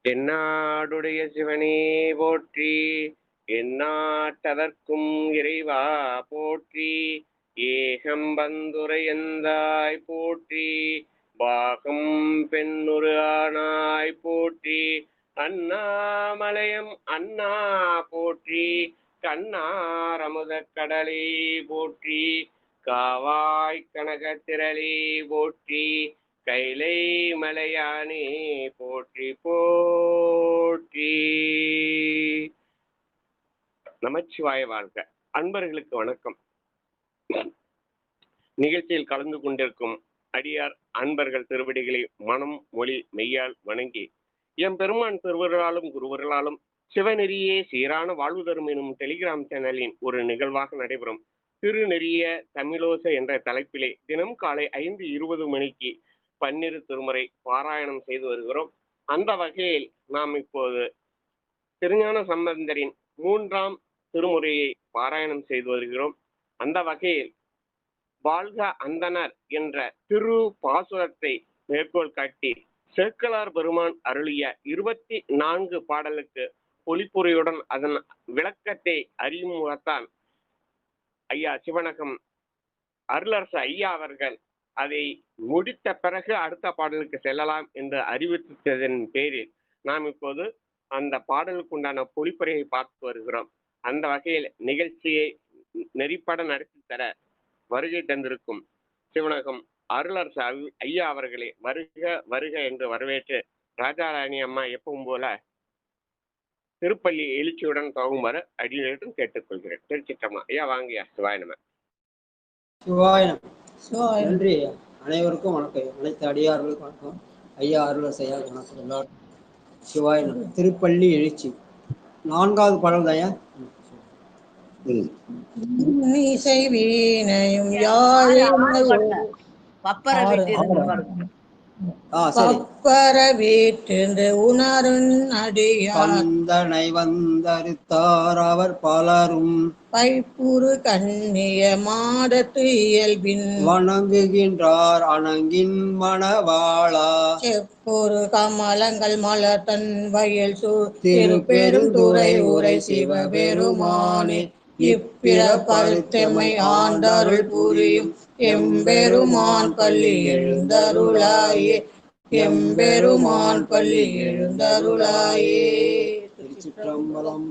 தென்னாடுடைய சிவனே போற்றி, எந்நாட்டவர்க்கும் இறைவா போற்றி, ஏகம்பந்துரையந்தாய் போற்றி, பாகம் பெண்ணுரு ஆனாய் போற்றி, அண்ணாமலையம் அண்ணா போற்றி, கண்ணாரமுத கடலே போற்றி, காவாய் கனகத்திரளே போற்றி, கைலை மலையானே போற்றி போற்றி. நமச்சிவாய வாழ்க. அன்பர்களுக்கு வணக்கம். நிகழ்ச்சியில் கலந்து கொண்டிருக்கும் அடியார் அன்பர்கள் திருவடிகளை மனம் மொழி மெய்யால் வணங்கி எம்பெருமான் திருவருளாலும் குருவர்களாலும் சிவநெறியே சீரான வாழ்வு தரும் எனும் டெலிகிராம் சேனலின் ஒரு நிகழ்வாக நடைபெறும் திருநெறிய தமிழோச என்ற தலைப்பிலே தினம் காலை 5:20 மணிக்கு 12 திருமுறை பாராயணம் செய்து வருகிறோம். அந்த வகையில் நாம் இப்போது திருஞான சம்பந்தரின் 3ஆம் திருமுறையை பாராயணம் செய்து வருகிறோம். அந்த வகையில் வாழ்க அந்தனர் என்ற திரு பாசுரத்தை மேற்கோள் காட்டி சேக்கிழார் பெருமான் அருளிய 24 பாடலுக்கு ஒளிப்புரையுடன் அதன் விளக்கத்தை அறியும் முகத்தான் ஐயா சிவனகம் அருளரசு ஐயா அவர்கள் அதை முடித்த பிறகு அடுத்த பாடலுக்கு செல்லலாம் என்று அறிவித்ததன் பேரில் நாம் இப்போது அந்த பாடலுக்கு உண்டான பொழிப்புரையை பார்த்து வருகிறோம். அந்த வகையில் நிகழ்ச்சியை நெறிப்பட நடத்தி தர வருகை தந்திருக்கும் சிவனகம் அருளரசு ஐயா அவர்களை வருக வருக என்று வரவேற்று ராஜாராணி அம்மா எப்பவும் போல திருப்பள்ளி எழுச்சியுடன் துவங்குமாறு அடியிலும் கேட்டுக்கொள்கிறேன். திருச்சிட்டம்மா ஐயா வாங்கய்யா. சிவாயனம. நன்றி. அனைவருக்கும் வணக்கம். அனைத்து அடியார்களுக்கும் வணக்கம். ஐயா அருளரசு ஐயா வணக்கம். எல்லாரும் சிவாயனம். திருப்பள்ளி எழுச்சி 4வது பாடல் தாயா. வீணையும் பப்பர வீட்டு உணரும் அடியாந்தனை வந்தறுத்தார் அவர் பலரும் பைப்புறு கண்ணிய மாடத்து இயல்பின் வணங்குகின்றார் அணங்கின் மணவாளா செப்பொரு கமலங்கள் மலர் தன் வயல் திருப்பெரும் துறை உரை சிவபெருமானே இப்பிறப்பருத்தமை ஆண்டருள் புரியும் எம்பெருமான் பள்ளி எழுந்தருளாயே எம்பெருமான் பள்ளி எழுந்தருளாயே. திருச்சிற்றம்பலம்.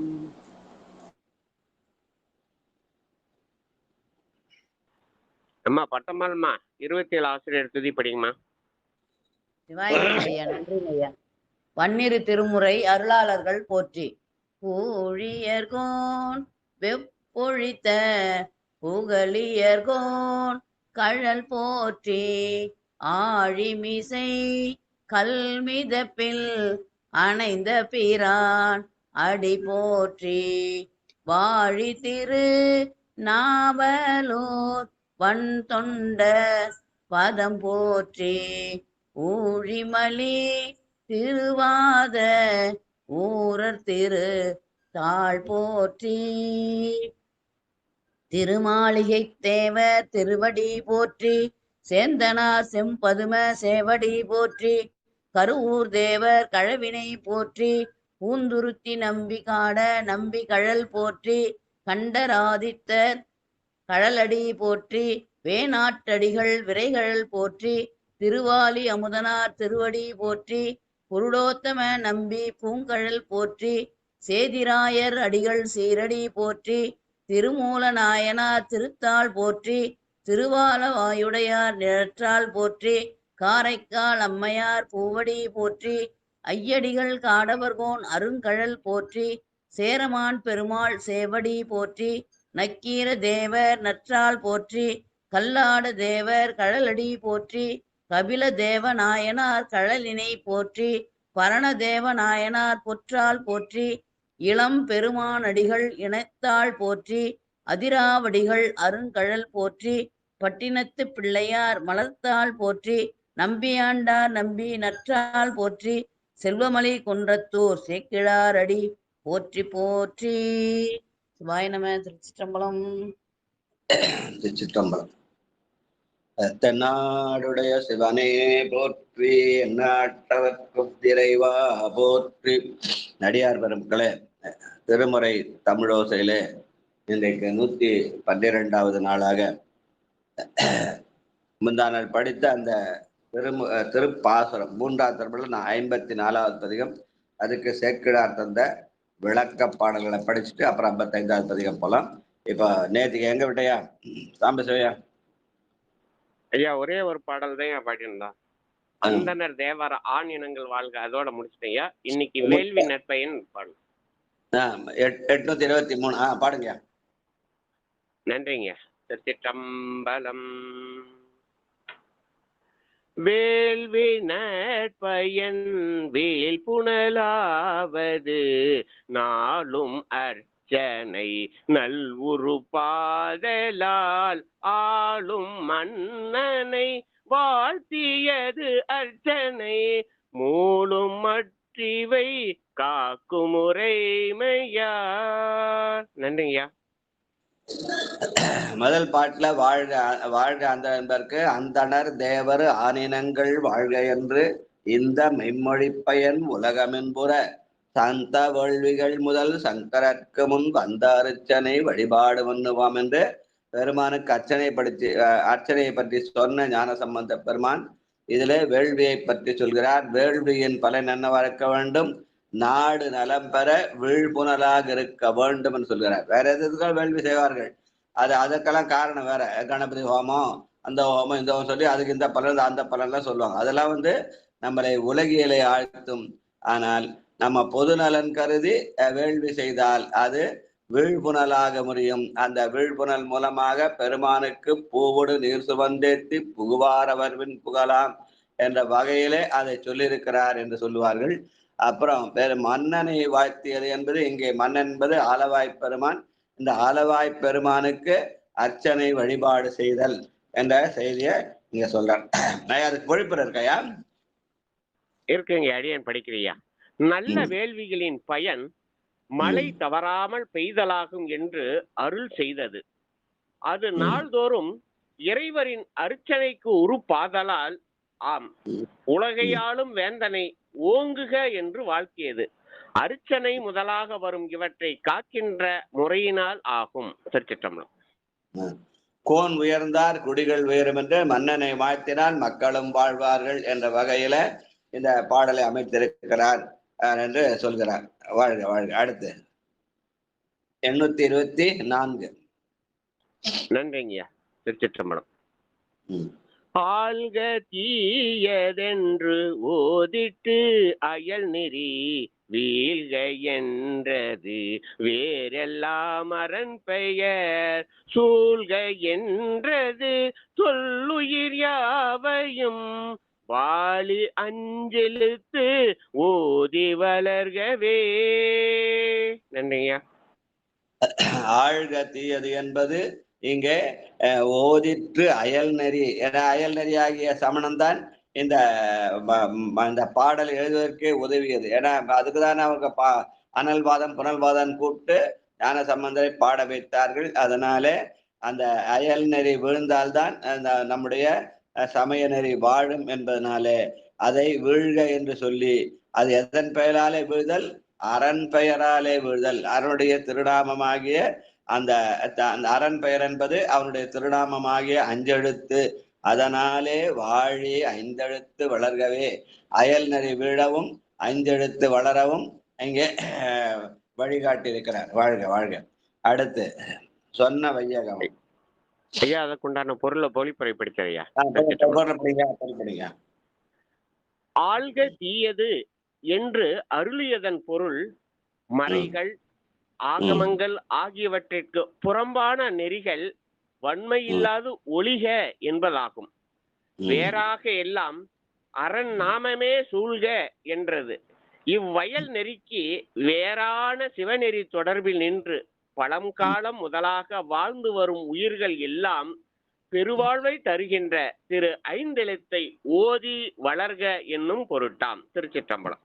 அம்மா பட்டம்மாள்மா 27 ஆசிரியர் துதி படிங்கம்மா. சிவாய நன்றி ஐயா. 12 திருமுறை அருளாளர்கள் போற்றி. ஊழியர்கோன் வெப்பொழித்த புகழியர்கோன் கழல் போற்றி, ஆழிமிசை கல்மிதப்பில் அணைந்த பிரான் அடி போற்றி, வாழி திரு நாவலூர் வன் தொண்ட பதம் போற்றி, ஊழிமலி திருவாத ஊரர் திரு தாழ் போற்றி, திருமாளிகை தேவர் திருவடி போற்றி, சேந்தனார் செம்பதும சேவடி போற்றி, கருவூர் தேவர் கழவினை போற்றி, பூந்துருத்தி நம்பி காட நம்பி கழல் போற்றி, கண்டராதித்தர் கழலடி போற்றி, வேணாட்டடிகள் விரைகழல் போற்றி, திருவாலி அமுதனார் திருவடி போற்றி, புருடோத்தம நம்பி பூங்கழல் போற்றி, சேதிராயர் அடிகள் சீரடி போற்றி, திருமூல நாயனார் திருத்தாள் போற்றி, திருவாலவாயுடையார் நிழற்றாள் போற்றி, காரைக்கால் அம்மையார் பூவடி போற்றி, ஐயடிகள் காடவர்கோன் அருங்கழல் போற்றி, சேரமான் பெருமாள் சேவடி போற்றி, நக்கீர தேவர் நற்றாள் போற்றி, கல்லாட தேவர் கழலடி போற்றி, கபில தேவநாயனார் கழலினை போற்றி, பரணதேவநாயனார் பொற்றாள் போற்றி, இளம் பெருமானடிகள் இனத்தாள் போற்றி, அதிராவடிகள் அருங்கழல் போற்றி, பட்டினத்து பிள்ளையார் மலர்த்தாள் போற்றி, நம்பியாண்டார் நம்பி நற்றாள் போற்றி, செல்வமலி குன்றத்தூர் சேக்கிழார் அடி போற்றி போற்றி. சிவாய நம. திருச்சிற்றம்பலம். திருச்சிற்றம்பலம். தென்னாடுடைய சிவனே போற்றி, எந்நாட்டவர்க்கும் இறைவா போற்றி. நடிகார் பெருமக்களே, திருமுறை தமிழோசையிலே இன்றைக்கு 112வது நாளாக முந்தானால் படித்த அந்த திருப்பாசுரம் 3ஆம் திருமுறையில் நான் 54வது பதிகம், அதுக்கு சேக்கிழார் தந்த விளக்க பாடல்களை படிச்சுட்டு அப்புறம் 55வது பதிகம் போலாம். இப்போ நேற்றுக்கு எங்க விட்டையா சாம்பசிவையா? ஐயா ஒரே ஒரு பாடல் தான் பாடியிருந்தான். அந்தனர் தேவர ஆண் இனங்கள் வாழ்க, அதோட முடிச்சிட்டேயா. இன்னைக்கு வேள்வி நற்பயன் பாடல் 823. பாடுங்க. நன்றிங்க. திருச்சிற்றம்பலம். வேள்வி நற்பயன் வேல் புனலாவது நாளும் அர்ச்சனை நல் உருப்பாதலால் ஆளும் மன்னனை வாழ்த்தியது அர்ச்சனை மூலும் மற்றிவை காக்கும் முறைமையார். நன்றிங்கய்யா. முதல் பாட்டுல வாழ்க வாழ்க அந்த என்பதற்கு அந்தனர் தேவர் ஆனினங்கள் வாழ்க என்று இந்த மெய்மொழிப்பயன் உலகமென்புற சந்த வேள்விகள் முதல் சங்கரற்கு முன் வந்த அர்ச்சனை வழிபாடு பண்ணுவாம் என்று பெருமானுக்கு அர்ச்சனையை பற்றி சொன்ன ஞான சம்பந்த பெருமான் இதிலே வேள்வியை பற்றி சொல்கிறார். வேள்வியின் பலன் என்னவா இருக்க வேண்டும்? நாடு நலம் பெற வீழ்புணலாக இருக்க வேண்டும் என்று சொல்கிறார். வேற எதுக்காக வேள்வி செய்வார்கள்? அதுக்கெல்லாம் காரணம் வேற. கணபதி ஹோமம், அந்த ஹோமம், இந்த ஹோமம் சொல்லி அதுக்கு இந்த பலன் அந்த பலன்லாம் சொல்லுவாங்க. அதெல்லாம் நம்மளை உலகியலை ஆழ்த்தும். ஆனால் நம்ம பொது நலன் கருதி வேள்வி செய்தால் அது வீழ்புணலாக முடியும். அந்த வீழ்புணல் மூலமாக பெருமானுக்கு பூவோடு நீர் சுமந்தேத்தி புகுவாரவர்வின் புகழாம் என்ற வகையிலே அதை சொல்லியிருக்கிறார் என்று சொல்லுவார்கள். அப்புறம் மன்னனை வாழ்த்தியது என்பது இங்கே மன்னன் என்பது ஆலவாய் பெருமான். இந்த ஆலவாய் பெருமானுக்கு அர்ச்சனை வழிபாடு செய்தல் என்ற செய்தியை இங்க சொல்றார். அதுக்கு பொழிப்புற இருக்கையா? இருக்குங்க. அடியன் படிக்கிறியா? நல்ல வேள்விகளின் பயன் மழை தவறாமல் பெய்தலாகும் என்று அருள் செய்தது. அது நாள்தோறும் இறைவரின் அர்ச்சனைக்கு உருப்பாதலால் ஆம் உலகையாளும் வேந்தனை ஓங்குக என்று வாழ்த்தியது. அர்ச்சனை முதலாக வரும் இவற்றை காக்கின்ற முறையினால் ஆகும். திருச்சிற்றம்பலம். கோன் உயர்ந்தார் குடிகள் உயரும் என்று மன்னனை வாழ்த்தினால் மக்களும் வாழ்வார்கள் என்ற வகையில இந்த பாடலை அமைத்திருக்கிறார் என்று சொல்கிறார். வாழ்க வாழ்க. அடுத்து 824. நன்றிங்கய்யா. திருச்சிற்றம்பலம். ஆள்க தீயதென்று ஓதிட்டு அயல் நெறி வீழ்க என்றது வேறெல்லாம் அரண் பெயர் சூழ்க என்றது சொல்லுயிர் யாவையும் வாழி அஞ்செழுத்து ஓதி வளர்கவே. நன்றிங்கய்யா. ஆழ்க தீயது என்பது இங்கே ஓதிற்று அயல் நெறி என அயல் நெறி ஆகிய சமணம்தான் இந்த பாடல் எழுதுவதற்கே உதவியது. ஏன்னா அதுக்குதான் அவங்க அனல்வாதம் புனல்வாதம் கூப்பிட்டு ஞான சம்பந்தரை பாட வைத்தார்கள். அதனாலே அந்த அயல் நெறி விழுந்தால்தான் அந்த நம்முடைய சமய நெறி வாழும் என்பதனாலே அதை வீழ்க என்று சொல்லி, அது எதன் பெயராலே வீழ்தல்? அரண் பெயராலே வீழ்தல். அரனுடைய திருநாமமாகிய அந்த அரண் பெயர் என்பது அவனுடைய திருநாமமாகிய அஞ்செழுத்து. அதனாலே வாழி ஐந்தெழுத்து வளர்கவே. அயல் நெறி வீழவும் ஐந்தெழுத்து வளரவும் இங்கே வழிகாட்டியிருக்கிறார். வாழ்க வாழ்க. அடுத்து சொன்ன வையகம். ஐயா அதற்குண்டான பொருளை பொழிப்புரை படிக்கிறையா? ஆள்க தீயது என்று அருளியதன் பொருள் மறைகள் ஆகமங்கள் ஆகியவற்றிற்கு புறம்பான நெறிகள் வன்மையில்லாது ஒளிக என்பதாகும். வேறாக எல்லாம் அரண் நாமமே சூழ்க என்றது. இவ்வயல் நெறிக்கு வேறான சிவநெறி தொடர்பில் நின்று பழங்காலம் முதலாக வாழ்ந்து வரும் உயிர்கள் எல்லாம் பெருவாழ்வை தருகின்ற திரு ஐந்தெழுத்தை ஓதி வளர்க என்னும் பொருட்டாம். திருச்சிற்றம்பலம்.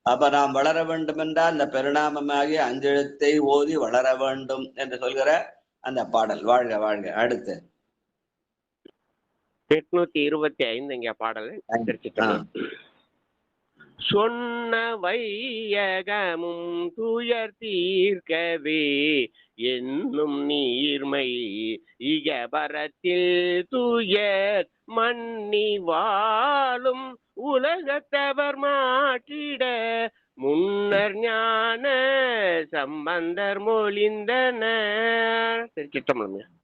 அப்ப நாம் வளர வேண்டும் என்றால் அந்த பெருநாமமாகிய அஞ்செழுத்தை ஓதி வளர வேண்டும் என்று சொல்கிற அந்த பாடல். வாழ்க வாழ்க. அடுத்து 825 இங்க பாடல். திருச்சிற்றம்பலம். சொன்ன வையகமும் துயர் தீர்க்கவே என்னும் நீர்மை இகபரத்தில் துயர் மன்னி வாழும் உலகத்தவர் மாற்றிட முன்னர் ஞான சம்பந்தர் மொழிந்தனர். திருச்சிற்றம்பலம்.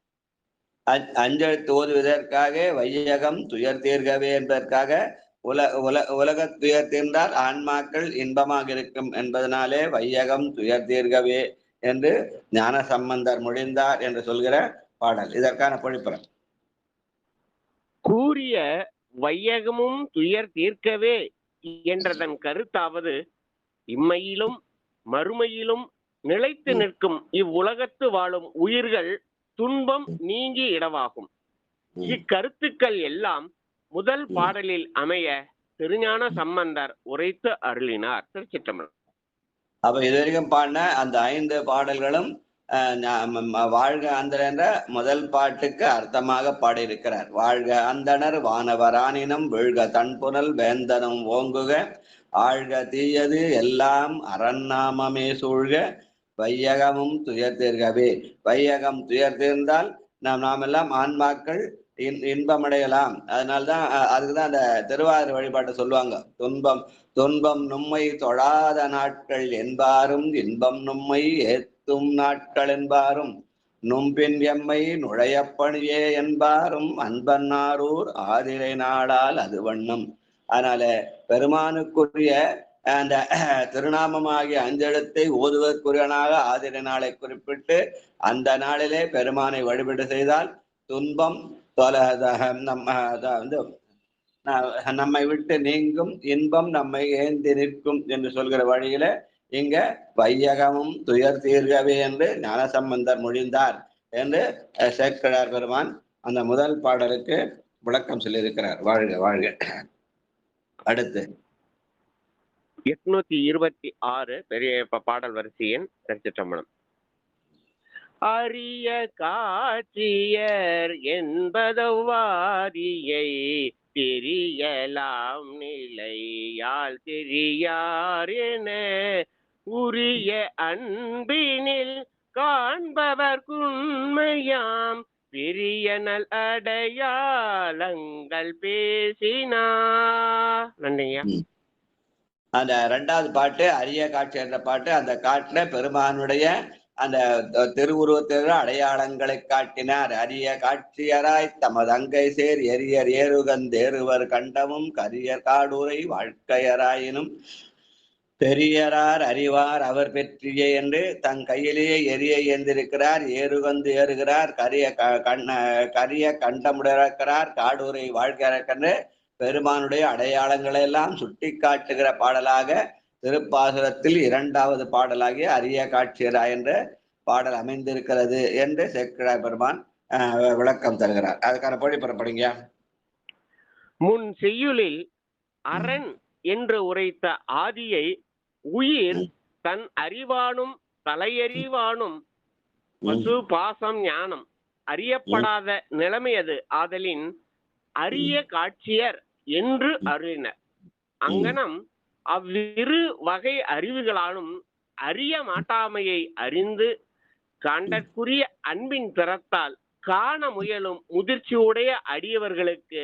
அஞ்செழுத்து ஓதுவதற்காக வையகம் துயர் தீர்க்கவே என்பதற்காக உலக துயர் தீர்ந்தால் ஆன்மாக்கள் இன்பமாக இருக்கும் என்பதனாலே வையகம் துயர் தீர்க்கவே என்று ஞான சம்பந்தர் மொழிந்தார் என்று சொல்கிற பாடல். இதற்கான பொழிப்புறம். கூறிய வையகமும் துயர் தீர்க்கவே என்றதன் கருத்தாவது, இம்மையிலும் மறுமையிலும் நிலைத்து நிற்கும் இவ்வுலகத்து வாழும் உயிர்கள் துன்பம் நீங்கி இடவாகும். இக்கருத்துக்கள் எல்லாம் முதல் பாடலில் அமைய திருஞான சம்பந்தர் உரைத்து அருளினார். திருச்சிற்றம்பலம். அப்ப இதுவரைக்கும் பாடின அந்த 5 பாடல்களும் வாழ்க அந்தனர் என்ற முதல் பாட்டுக்கு அர்த்தமாக பாடியிருக்கிறார். வாழ்க அந்தனர் வானவரானினம் வீழ்க தன்புனல் வேந்தனம் ஓங்குக ஆழ்க தீயது எல்லாம் அரண்நாமமே சூழ்க வையகமும் துயர் தீர்க்கவே. வையகம் துயர் தீர்ந்தால் நாம் எல்லாம் ஆன்மாக்கள் இன்பமடையலாம். அதனால்தான் அதுக்குதான் அந்த திருவாதிரை வழிபாட்டை சொல்லுவாங்க. துன்பம் நும்மை தொழாத நாட்கள் என்பாரும் இன்பம் நும்மை ஏத்தும் நாட்கள் என்பாரும் நும்பின் எம்மை நுழையப்பணியே என்பாரும் அன்பன்னாரூர் ஆதிரை நாளால் அது வண்ணம். அதனால பெருமானுக்குரிய அந்த திருநாமமாகிய அஞ்செழுத்தை ஓதுவதற்குரியனாக ஆதிரை நாளை குறிப்பிட்டு அந்த நாளிலே பெருமானை வழிபாடு செய்தால் துன்பம் நம்மை விட்டு நீங்கும், இன்பம் நம்மை ஏந்தி நிற்கும் என்று சொல்கிற வழியில இங்க வையகமும் துயர் தீர்க்கவே என்று ஞானசம்பந்தர் மொழிந்தார் என்று சேக்கிழார் பெருமான் அந்த முதல் பாடலுக்கு விளக்கம் சொல்லியிருக்கிறார். வாழ்க வாழ்க. அடுத்து 826 பெரிய பாடல் வரிசையின் திருச்சிற்றம்பலம். அரிய காட்சியர் என்பதவாரியை தெரியலாம் நிலையால் தெரியார் என உரிய அன்பினில் காண்பவர் உண்மையாம் பெரியனல் அடையாளங்கள் பேசினார். நன்றிங்க. அந்த 2வது பாட்டு அரிய காட்சி என்ற பாட்டு. அந்த காட்டுல பெருமானுடைய அந்த திருவுருவத்திற்கு அடையாளங்களை காட்டினார். அரிய காட்சியராய் தமது அங்கை சேர் எரியர் ஏறுகந்தேறுவர் கண்டமும் கரியர் காடுரை வாழ்க்கையராயினும் பெரியரார் அறிவார் அவர் பெற்றியே என்று தன் கையிலேயே எரிய ஏந்திருக்கிறார். ஏறுகந்து ஏறுகிறார், கரிய கண்டமுடிக்கிறார், காடுரை வாழ்க்கையரக்கன்று பெருமானுடைய அடையாளங்களை எல்லாம் சுட்டி காட்டுகிற பாடலாக திருப்பாசுரத்தில் 2வது பாடலாகிய அரிய காட்சியராய் என்ற பாடல் அமைந்திருக்கிறது என்று சேக்கிழார் பெருமான் விளக்கம் தருகிறார். அதுக்கான பொழிப்புறம் படிங்க. முன் செய்யுளில் அரண் என்று உரைத்த ஆதியை உயிர் தன் அறிவானும் தலையறிவானும் பசு பாசம் ஞானம் அறியப்படாத நிலைமையது ஆதலின் அரிய காட்சியர் என்று அருளினர். அங்கனம் அவ்விரு வகை அறிவுகளாலும் அறிய மாட்டாமையை அறிந்து காண்டற்குரிய அன்பின் பிறத்தால் காண முயலும் முதிர்ச்சியுடைய அடியவர்களுக்கு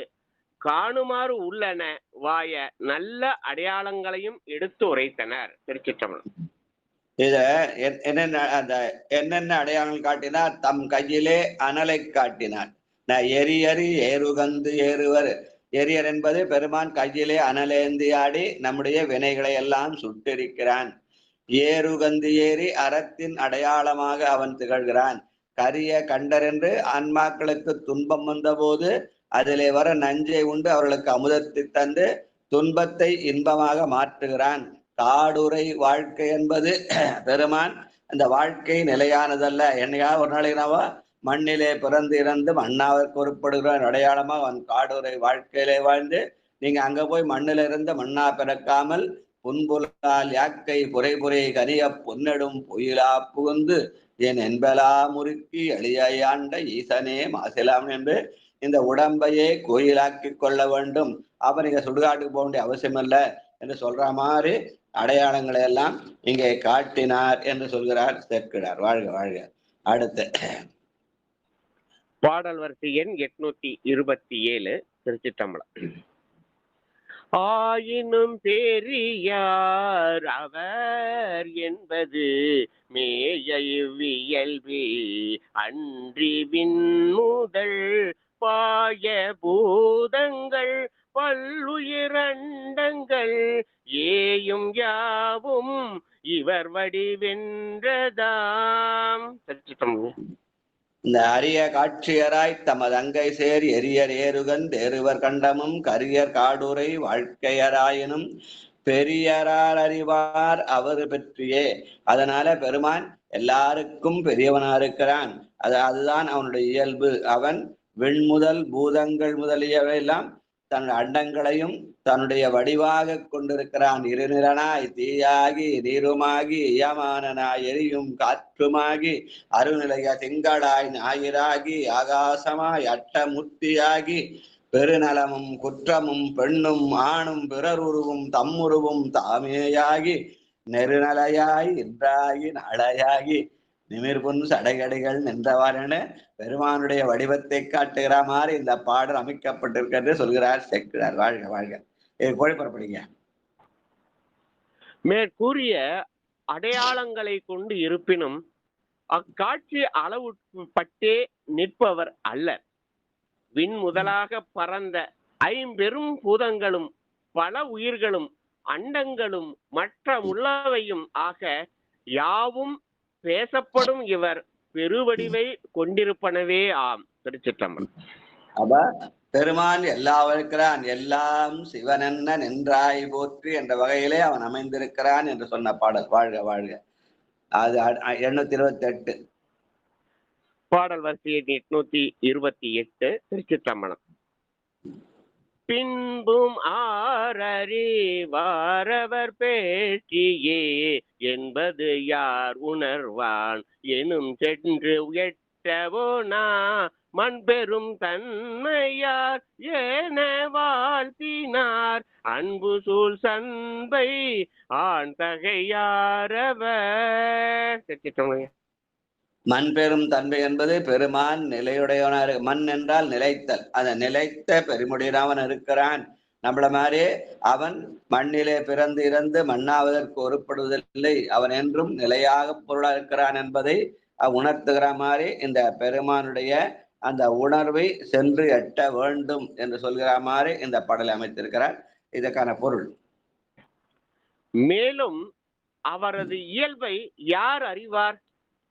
காணுமாறு உள்ளன வாய நல்ல அடையாளங்களையும் எடுத்து உரைத்தனர். திருச்சிற்றம்பலம். இத என்னென்ன அடையாளங்கள் காட்டினார்? தம் கையிலே அனலை காட்டினார். எரியறி ஏறுகந்து ஏறுவர். எரியர் என்பது பெருமான் கையிலே அனலேந்தி ஆடி நம்முடைய வினைகளை எல்லாம் சுட்டிருக்கிறான். ஏறுகந்து ஏறி அறத்தின் அடையாளமாக அவன் திகழ்கிறான். கரிய கண்டர் என்று ஆன்மாக்களுக்கு துன்பம் வந்த போது அதிலே வர நஞ்சை உண்டு அவர்களுக்கு அமுதத்தை தந்து துன்பத்தை இன்பமாக மாற்றுகிறான். காடுரை வாழ்க்கை என்பது பெருமான் அந்த வாழ்க்கை நிலையானதல்ல. என்னைக்காவது ஒரு நாளைக்கு நாம மண்ணிலே பிறந்து இறந்து மண்ணாவை பொறுப்படுகிற அடையாளமா அவன் காடுரை வாழ்க்கையிலே வாழ்ந்து நீங்க அங்க போய் மண்ணில இருந்து மண்ணா பிறக்காமல் புன்புலால் யாக்கை புரை கனிய பொன்னெடும் பொயிலா புகுந்து என் என்பலா முறுக்கி எளியாண்ட ஈசனே மாசிலாம் என்று இந்த உடம்பையே கோயிலாக்கி கொள்ள வேண்டும். அப்ப நீங்க சுடுகாட்டுக்கு போக வேண்டிய அவசியம் இல்லை என்று சொல்ற மாதிரி அடையாளங்களை எல்லாம் இங்கே காட்டினார் என்று சொல்கிறார் சேர்க்கிறார். வாழ்க வாழ்க. அடுத்து பாடல் வரிசை எண் 827 திருச்சிற்றம்பலம். ஆயினும் பெரியார் அவர் என்பது மேயவியல்பே அன்றிவின் முதல் பாய பூதங்கள் பல்லுயிரண்டங்கள் ஏயும் யாவும் இவர் வடிவென்றதாம். இந்த அரிய காட்சியராய் தமது அங்கை சேர் எரியர் ஏறுகன் தேறுவர் கண்டமும் கரியர் காடுரை வாழ்க்கையராயினும் பெரியரார் அறிவார் அவர் பற்றியே. அதனால பெருமான் எல்லாருக்கும் பெரியவனா இருக்கிறான். அதுதான் அவனுடைய இயல்பு. அவன் விண்முதல் பூதங்கள் முதலியவை எல்லாம் தன் அண்டங்களையும் தன்னுடைய வடிவாக கொண்டிருக்கிறான். இருநிறனாய் தீயாகி நீருமாகி இயமானனாய் எரியும் காற்றுமாகி அருநிலைய திங்களாய் ஞாயிறாகி ஆகாசமாய் அட்டமுத்தியாகி பெருநலமும் குற்றமும் பெண்ணும் ஆணும் பிறருருவும் தம்முருவும் தாமேயாகி நெருநலையாய் இன்றாகி நடையாகி நிமிர்புன் சடைகடிகள் நின்றவாறென பெருமானுடைய வடிவத்தை காட்டுகிற மாதிரி இந்த பாடல் அமைக்கப்பட்டிருக்கிறது சொல்கிறார் சேர்க்கிறார். வாழ்க வாழ்க. கோழிப்பரப்படிங்க. மேற்கூறிய அடையாளங்களை கொண்டு இருப்பினும் அக்காட்சி அளவுப்பட்டே நிற்பவர் அல்ல. விண் முதலாக பறந்த ஐம்பெரும் பூதங்களும் பல உயிர்களும் அண்டங்களும் மற்ற உள்ளவையும் ஆக யாவும் பேசப்படும் இவர் பெருவடிவை கொண்டிருப்பனவே ஆம். திருச்சிற்றம்பலம். அப்ப பெருமான் எல்லாம் இருக்கிறான். எல்லாம் சிவனென்ன நின்றாய் போற்றி என்ற வகையிலே அவன் அமைந்திருக்கிறான் என்று சொன்ன பாடல். வாழ்க வாழ்க. அது 828 பாடல் வரிசை 828 திருச்சிற்றம்பலம். பின்பும் ஆரறிவாரவர் பேற்றியே என்பது யார் உணர்வான் எனும் சென்று எட்டவோனா மண்பெரும் தன்மையார் என வாழ்த்தினார் அன்பு சூழ் சண்பை ஆண் தகையாரவர். மண் பெரும் தன்மை என்பது பெருமான் நிலையுடையவனார். மண் என்றால் நிலைத்தல். அந்த நிலைத்த பெருமுடியவன் இருக்கிறான். நம்மள மாதிரி அவன் மண்ணிலே பிறந்து இறந்து மண்ணாவதற்கு ஒருப்படுவதில்லை. அவன் என்றும் நிலையாக பொருளாக இருக்கிறான் என்பதை உணர்த்துகிற மாதிரி இந்த பெருமானுடைய அந்த உணர்வை சென்று எட்ட வேண்டும் என்று சொல்கிற மாதிரி இந்த பாடலை அமைத்திருக்கிறார். இதற்கான பொருள். மேலும் அவரது இயல்பை யார் அறிவார்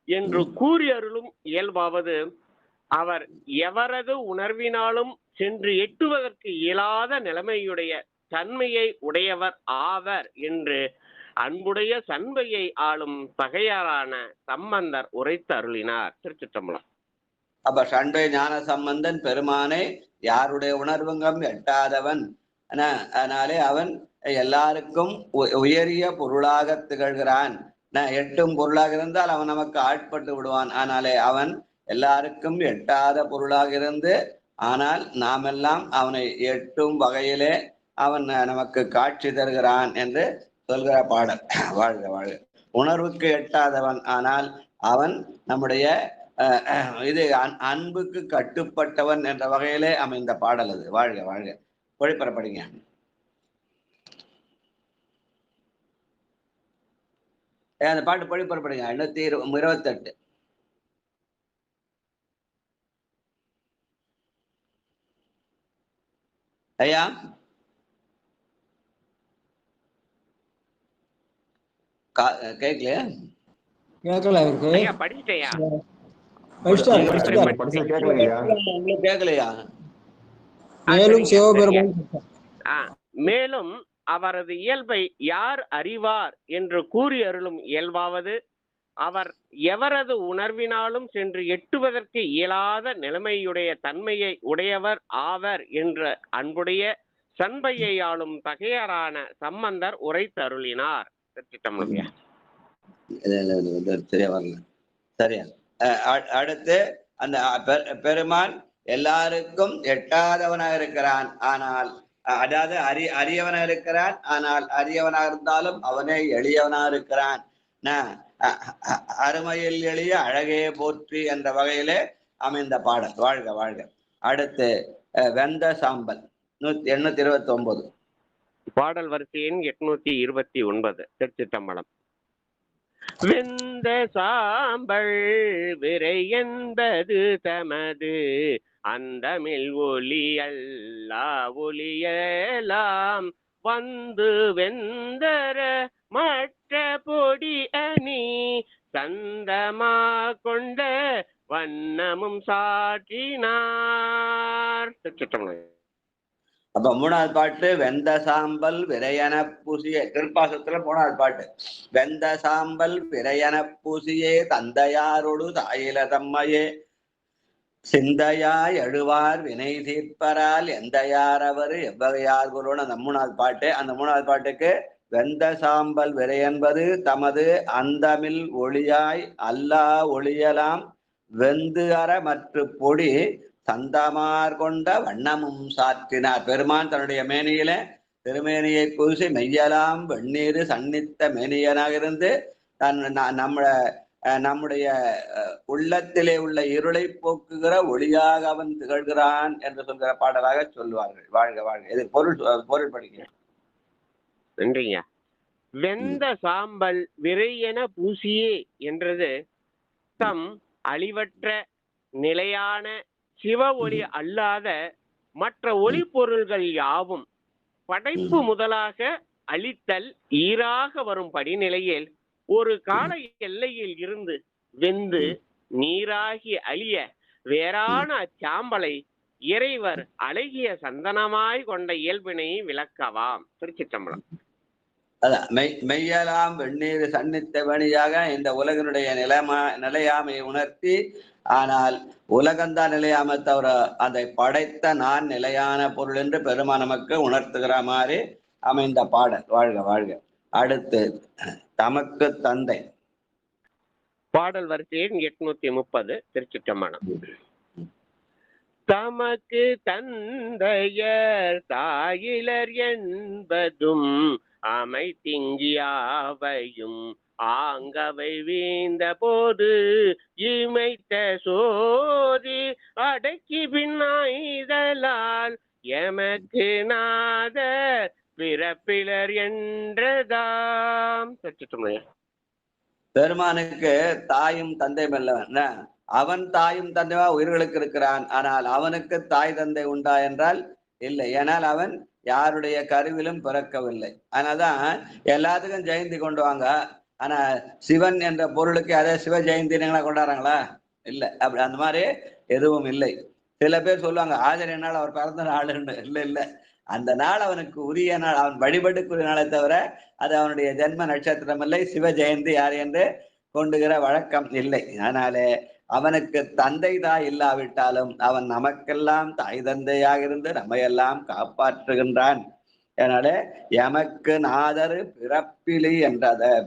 என்று கூறி அருளும் இயல்பாவது அவர் எவரது உணர்வினாலும் சென்று எட்டுவதற்கு இயலாத நிலைமையுடைய தன்மையை உடையவர் ஆவர் என்று அன்புடைய சண்பையை ஆளும் பகையாரான சம்பந்தர் உரைத்து அருளினார். திருச்சிற்றம்பலம். அப்ப சண்பை ஞான சம்பந்தன் பெருமானை யாருடைய உணர்வுங்கம் எட்டாதவன். அதனாலே அவன் எல்லாருக்கும் உயரிய பொருளாக திகழ்கிறான். எட்டும் பொருளாக இருந்தால் அவன் நமக்கு ஆட்பட்டு விடுவான். ஆனாலே அவன் எல்லாருக்கும் எட்டாத பொருளாக இருந்து ஆனால் நாம் எல்லாம் அவனை எட்டும் வகையிலே அவன் நமக்கு காட்சி தருகிறான் என்று சொல்கிற பாடல். வாழ்க வாழ்க. உணர்வுக்கு எட்டாதவன் ஆனால் அவன் நம்முடைய இது அன்புக்கு கட்டுப்பட்டவன் என்ற வகையிலே அமைந்த பாடல் அது. வாழ்க வாழ்க. பொழிப்பறப்படிங்க. அந்த பாட்டு பொழிப்பறப்படுங்க. 828 ஐயா. கேட்கலையா? கேட்கல இருக்கு. படிச்சிட்டேயா? கேட்கலையா? மேலும் சிவபெருமான் மேலும் அவரது இயல்பை யார் அறிவார் என்று கூறி அருளும் இயல்பாவது அவர் எவரது உணர்வினாலும் சென்று எட்டுவதற்கு இயலாத நிலைமையுடைய தன்மையை உடையவர் ஆவர் என்ற அன்புடைய சண்பையை ஆளும் பகையரான சம்பந்தர் உரைத்து அருளினார். சரியா வரல. சரியா. அடுத்து அந்த பெருமான் எல்லாருக்கும் எட்டாதவனாக இருக்கிறான். ஆனால் அதாவது அரியவனாக இருக்கிறான். ஆனால் அரியவனாக இருந்தாலும் அவனே எளியவனாக இருக்கிறான். அருமையில் எளிய அழகே போற்றி என்ற வகையிலே அமைந்த பாடல். வாழ்க வாழ்க. அடுத்து வெந்த சாம்பல் 829. பாடல் வரிசை எண் 829. திருச்சிற்றம்பலம். வெந்த சாம்பல் விரை என்பது தமது அந்தமில் ஒளி அல்லா ஒளியலாம் வந்து வெந்தர மற்ற பொடி அணி சந்தமா கொண்ட வண்ணமும் சாற்றினார். அப்ப மூணாவது பாட்டு வெந்த சாம்பல் விரையன பூசிய. திருப்பாசத்துல மூணாவது பாட்டு. வெந்த சாம்பல் விரையன பூசியே தந்தையாரோடு தாயில தம்மையே சிந்தையாய் எழுவார் வினை தீர்ப்பரால் எந்தையார் அவர் எவ்வகையார் குருன்னு அந்த மூணாவது பாட்டு. அந்த மூணாவது பாட்டுக்கு வெந்த சாம்பல் விரை என்பது தமது அந்தமில் ஒளியாய் அல்லா ஒளியலாம் வெந்து அற மற்ற பொடி சந்தமார் கொண்ட வண்ணமும் சாற்றினார். பெருமான் தன்னுடைய மேனியில திருமேனியை பூசி மெய்யலாம் வெந்நீர் சன்னித்த மேனியனாக இருந்து நம்முடைய உள்ளத்திலே உள்ள இருளை போக்குகிற ஒளியாக அவன் திகழ்கிறான் என்று சொல்கிற பாடலாக சொல்லுவார்கள். வாழ்க வாழ்க. இது பொருள் படிக்கிறேன். நன்றிங்க. வெந்த சாம்பல் விரையென பூசியே என்றது தம் அழிவற்ற நிலையான சிவ ஒளி அல்லாத மற்ற ஒளி பொருள்கள் யாவும் படைப்பு முதலாக அழித்தல் ஈராக வரும் படிநிலையில் ஒரு கால எல்லையில் இருந்து வெந்து நீராகி அழிய வேறான அச்சாம்பலை இறைவர் அழகிய சந்தனமாய் கொண்ட இயல்பினை விளக்கவாம். திருச்சிற்றம்பலம். அதான் மெய்யலாம் வெந்நீர் சன்னித்த வழியாக இந்த உலகனுடைய நிலையாமையை உணர்த்தி, ஆனால் உலகந்தான் நிலையாம தவிர அதை படைத்த நான் நிலையான பொருள் என்று பெருமான் நமக்கு உணர்த்துகிற மாதிரி அமைந்த பாடல். வாழ்க வாழ்க. அடுத்து தமக்கு தந்தை. பாடல் வரிசையின் 830. திருச்சிற்றம்பலம். தமக்கு தந்தையர் தாயிலர் என்பதும் அமைத்திங்கியாவையும் ஆங்கவை வீழ்ந்த போது இமைத்த சோதி அடக்கி பின்னாய்தலால் எமக்கு நாத பிறப்பிலர் என்றதாம். பெருமானுக்கு தாயும் தந்தையும் அல்லவன். அவன் தாயும் தந்தைவா உயிர்களுக்கு இருக்கிறான். ஆனால் அவனுக்கு தாய் தந்தை உண்டா என்றால் இல்லை. ஏனால் அவன் யாருடைய கருவிலும் பிறக்கவில்லை. அதனால்தான் எல்லாத்துக்கும் ஜெயந்தி கொண்டு வாங்க. ஆனா சிவன் என்ற பொருளுக்கு அதே சிவ ஜெயந்தினங்களா கொண்டாடுறாங்களா? இல்லை. அப்படி அந்த மாதிரி எதுவும் இல்லை. சில பேர் சொல்லுவாங்க ஆஜரிய நாள் அவர் பிறந்த நாளுன்னு. இல்லை இல்லை, அந்த நாள் அவனுக்கு உரிய நாள், அவன் வழிபட்டுக்குரிய நாளை தவிர அது அவனுடைய ஜென்ம நட்சத்திரம் இல்லை. சிவ ஜெயந்தி யார் என்று கொண்டுகிற வழக்கம் இல்லை. அதனாலே அவனுக்கு தந்தை தாய் இல்லாவிட்டாலும் அவன் நமக்கெல்லாம் தாய் தந்தையாக இருந்து நம்மையெல்லாம் காப்பாற்றுகின்றான். அதனால எமக்கு நாதர்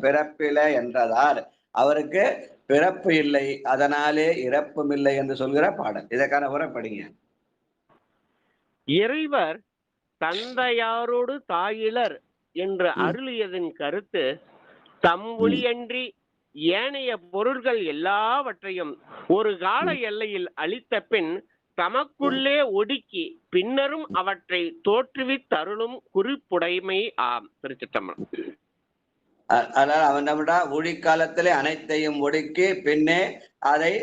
பிறப்பில என்றதார் அவருக்கு பிறப்பு இல்லை, அதனாலே இறப்பும் இல்லை என்று சொல்கிற பாடல். இதற்கான உரை படிங்க. இறைவர் தந்தையாரோடு தாயிலர் என்று அருளியதன் கருத்து தம் ஒளியன்றி ஏனைய பொருள்கள் எல்லாவற்றையும் ஒரு கால எல்லையில் அளித்த பின் தமக்குள்ளே ஒடுக்கி பின்னரும் அவற்றை தோற்றுவித்தருளும் குறிப்புடைமை ஆம். திருச்சிற்றம்பலம். அதனால அவன் நம்மடா ஒழிக்காலத்திலே அனைத்தையும் ஒடுக்கி பின்னே அதை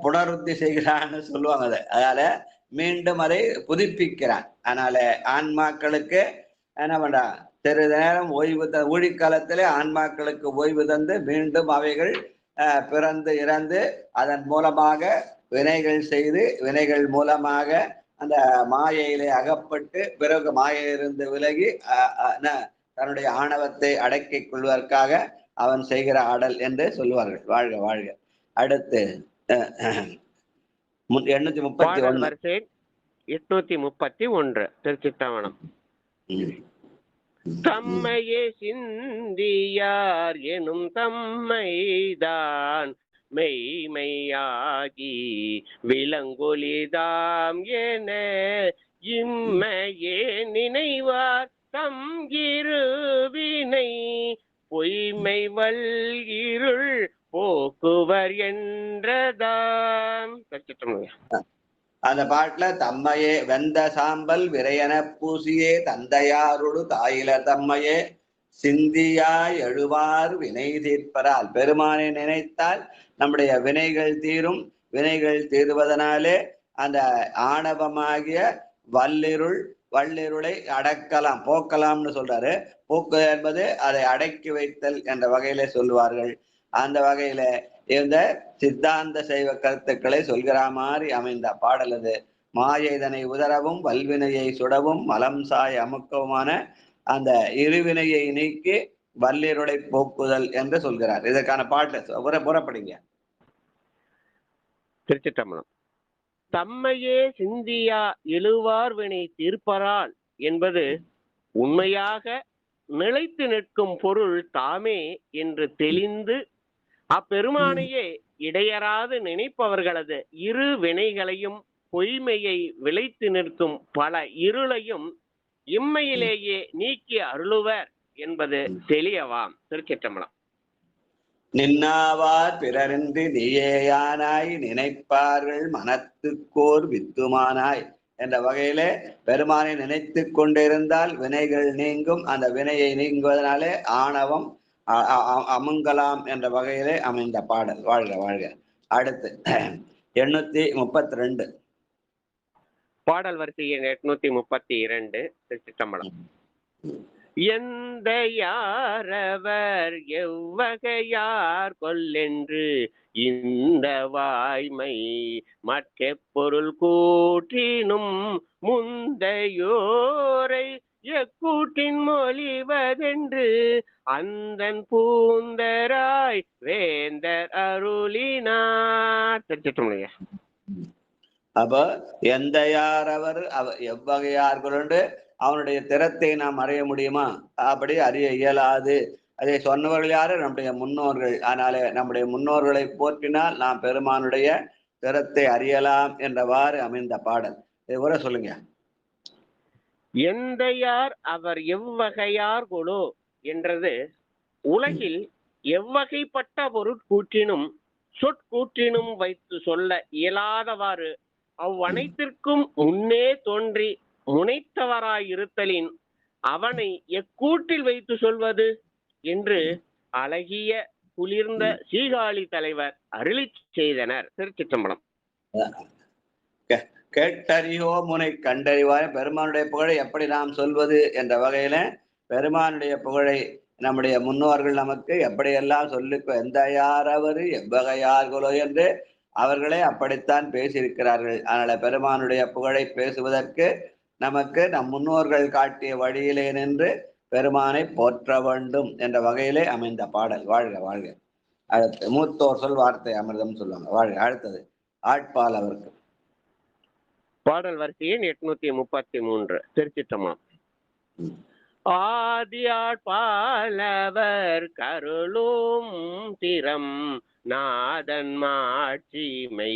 புனருத்தி செய்கிறான்னு சொல்லுவாங்க. அதனால மீண்டும் அதை புதுப்பிக்கிறான். அதனால ஆன்மாக்களுக்கு என்ன பண்றா, சிறிது நேரம் ஓய்வு ஊழிக்காலத்திலே ஆன்மாக்களுக்கு ஓய்வு தந்து மீண்டும் அவைகள் பிறந்து இறந்து அதன் மூலமாக வினைகள் செய்து வினைகள் மூலமாக அந்த மாயையிலே அகப்பட்டு பிறகு மாயையிலிருந்து விலகி தன்னுடைய ஆணவத்தை அடக்கிக் கொள்வதற்காக அவன் செய்கிற ஆடல் என்று சொல்லுவார்கள். வாழ்க வாழ்க. அடுத்து 831. 831. திருச்சிற்றம்பலம். தம்மையே சிந்தியார் எனும் தம்மைதான் மெய்மையாகி விலங்கொலிதாம் என இம்மையே நினைவார் தம் இருவினை பொய்மை வல்கிருள் போக்குவர் என்றதாம். அந்த பாட்டுல தம்மையே வெந்த சாம்பல் விரையன பூசியே தந்தையாருடு தாயிலர் தம்மையே சிந்தியாய் எழுவார் வினை தீர்ப்பரால். பெருமானை நினைத்தால் நம்முடைய வினைகள் தீரும். வினைகள் தீர்வதனாலே அந்த ஆணவமாகிய வல்லிருளை அடக்கலாம், போக்கலாம்னு சொல்றாரு. போக்கு என்பது அதை அடக்கி வைத்தல் என்ற வகையில சொல்லுவார்கள். அந்த வகையில இந்த சித்தாந்த சைவ கருத்துக்களை சொல்கிற மாதிரி அமைந்த பாடல் அது. மாயைதனை உதரவும் வல்வினையை சுடவும் மலம் சாய் அமுக்கவுமான அந்த இருவினையை நீக்கி வல்லிருளை போக்குதல் என்று சொல்கிறார். இதற்கான பாட்டு புறப்படுங்க. திருச்சிற்றம்பலம். தம்மையே சிந்தியா எழுவார் வினை தீர்ப்பரால் என்பது உண்மையாக நிலைத்து நிற்கும் பொருள் தாமே என்று தெளிந்து அப்பெருமானையே இடையறாது நினைப்பவர்களது இரு வினைகளையும் பொய்மையை விளைத்து நிற்கும் பல இருளையும் இம்மையிலேயே நீக்கி அருளுவர் என்பது தெளியவாம். திருச்சிற்றம்பலம். நின்னாவார் பிறரின்றி நீயேயானாய் நினைப்பார்கள் மனத்துக்கோர் வித்துமானாய் என்ற வகையிலே பெருமானை நினைத்து கொண்டிருந்தால் வினைகள் நீங்கும். அந்த வினையை நீங்குவதனாலே ஆணவம் அமுங்கலாம் என்ற வகையிலே அமைந்த பாடல். வாழ்க வாழ்க. அடுத்து 832 பாடல் வரிசை எண் 832. திருச்சிற்றம்பலம். எந்த யாரவர் எவ்வகையார் கொல்லென்று இந்த வாய்மை மற்ற பொருள் கூற்றினும் முந்தையோரை எக்கூட்டின் மொழிவதென்று அந்தன் பூந்தராய் வேந்தர் அருளினார். திருச்சிற்றம்பலம். அப்ப எந்த யாரவர் எவ்வகையார் கொண்டு அவனுடைய திறத்தை நாம் அறிய முடியுமா? அப்படி அறிய இயலாது. அதை சொன்னவர்கள் யாரு? நம்முடைய முன்னோர்கள். அதனால நம்முடைய முன்னோர்களை போற்றினால் நாம் பெருமானுடைய திறத்தை அறியலாம் என்றவாறு அமைந்த பாடல். இது கூட சொல்லுங்க. எந்த யார் அவர் எவ்வகையார் கொலோ என்றது உலகில் எவ்வகைப்பட்ட பொருட்கூற்றினும் சொற்கூற்றினும் வைத்து சொல்ல இயலாதவாறு அவ்வனைத்திற்கும் முன்னே தோன்றி முனைத்தவராயிருத்தலின் அவனை எக்கூட்டில் வைத்து சொல்வது என்று அழகிய குளிர்ந்த சீகாழி தலைவர் அருளி செய்தனர். திருச்சிற்றம்பலம். கேட்டறியோ முனை கண்டறிவாய். பெருமானுடைய புகழை எப்படி நாம் சொல்வது என்ற வகையில பெருமானுடைய புகழை நம்முடைய முன்னோர்கள் நமக்கு எப்படியெல்லாம் சொல்லிக்கோ எந்த யாரவர் எவ்வகையார்களோ என்று அவர்களே அப்படித்தான் பேசியிருக்கிறார்கள். அதனால பெருமானுடைய புகழை பேசுவதற்கு நமக்கு நம் முன்னோர்கள் காட்டிய வழியிலே நின்று பெருமானை போற்ற வேண்டும் என்ற வகையிலே அமைந்த பாடல். வாழ்க வாழ்க. அடுத்து மூத்தோர் சொல் வார்த்தை அமிர்தம் சொல்லுவாங்க. வாழ்க. அடுத்தது ஆட்பால் அவருக்கு. பாடல் வரிசையின் 833. திருச்சிற்றம்பலம். ஆதியாட்பாலவர் கருளும் திறம் நாதன் மாட்சிமை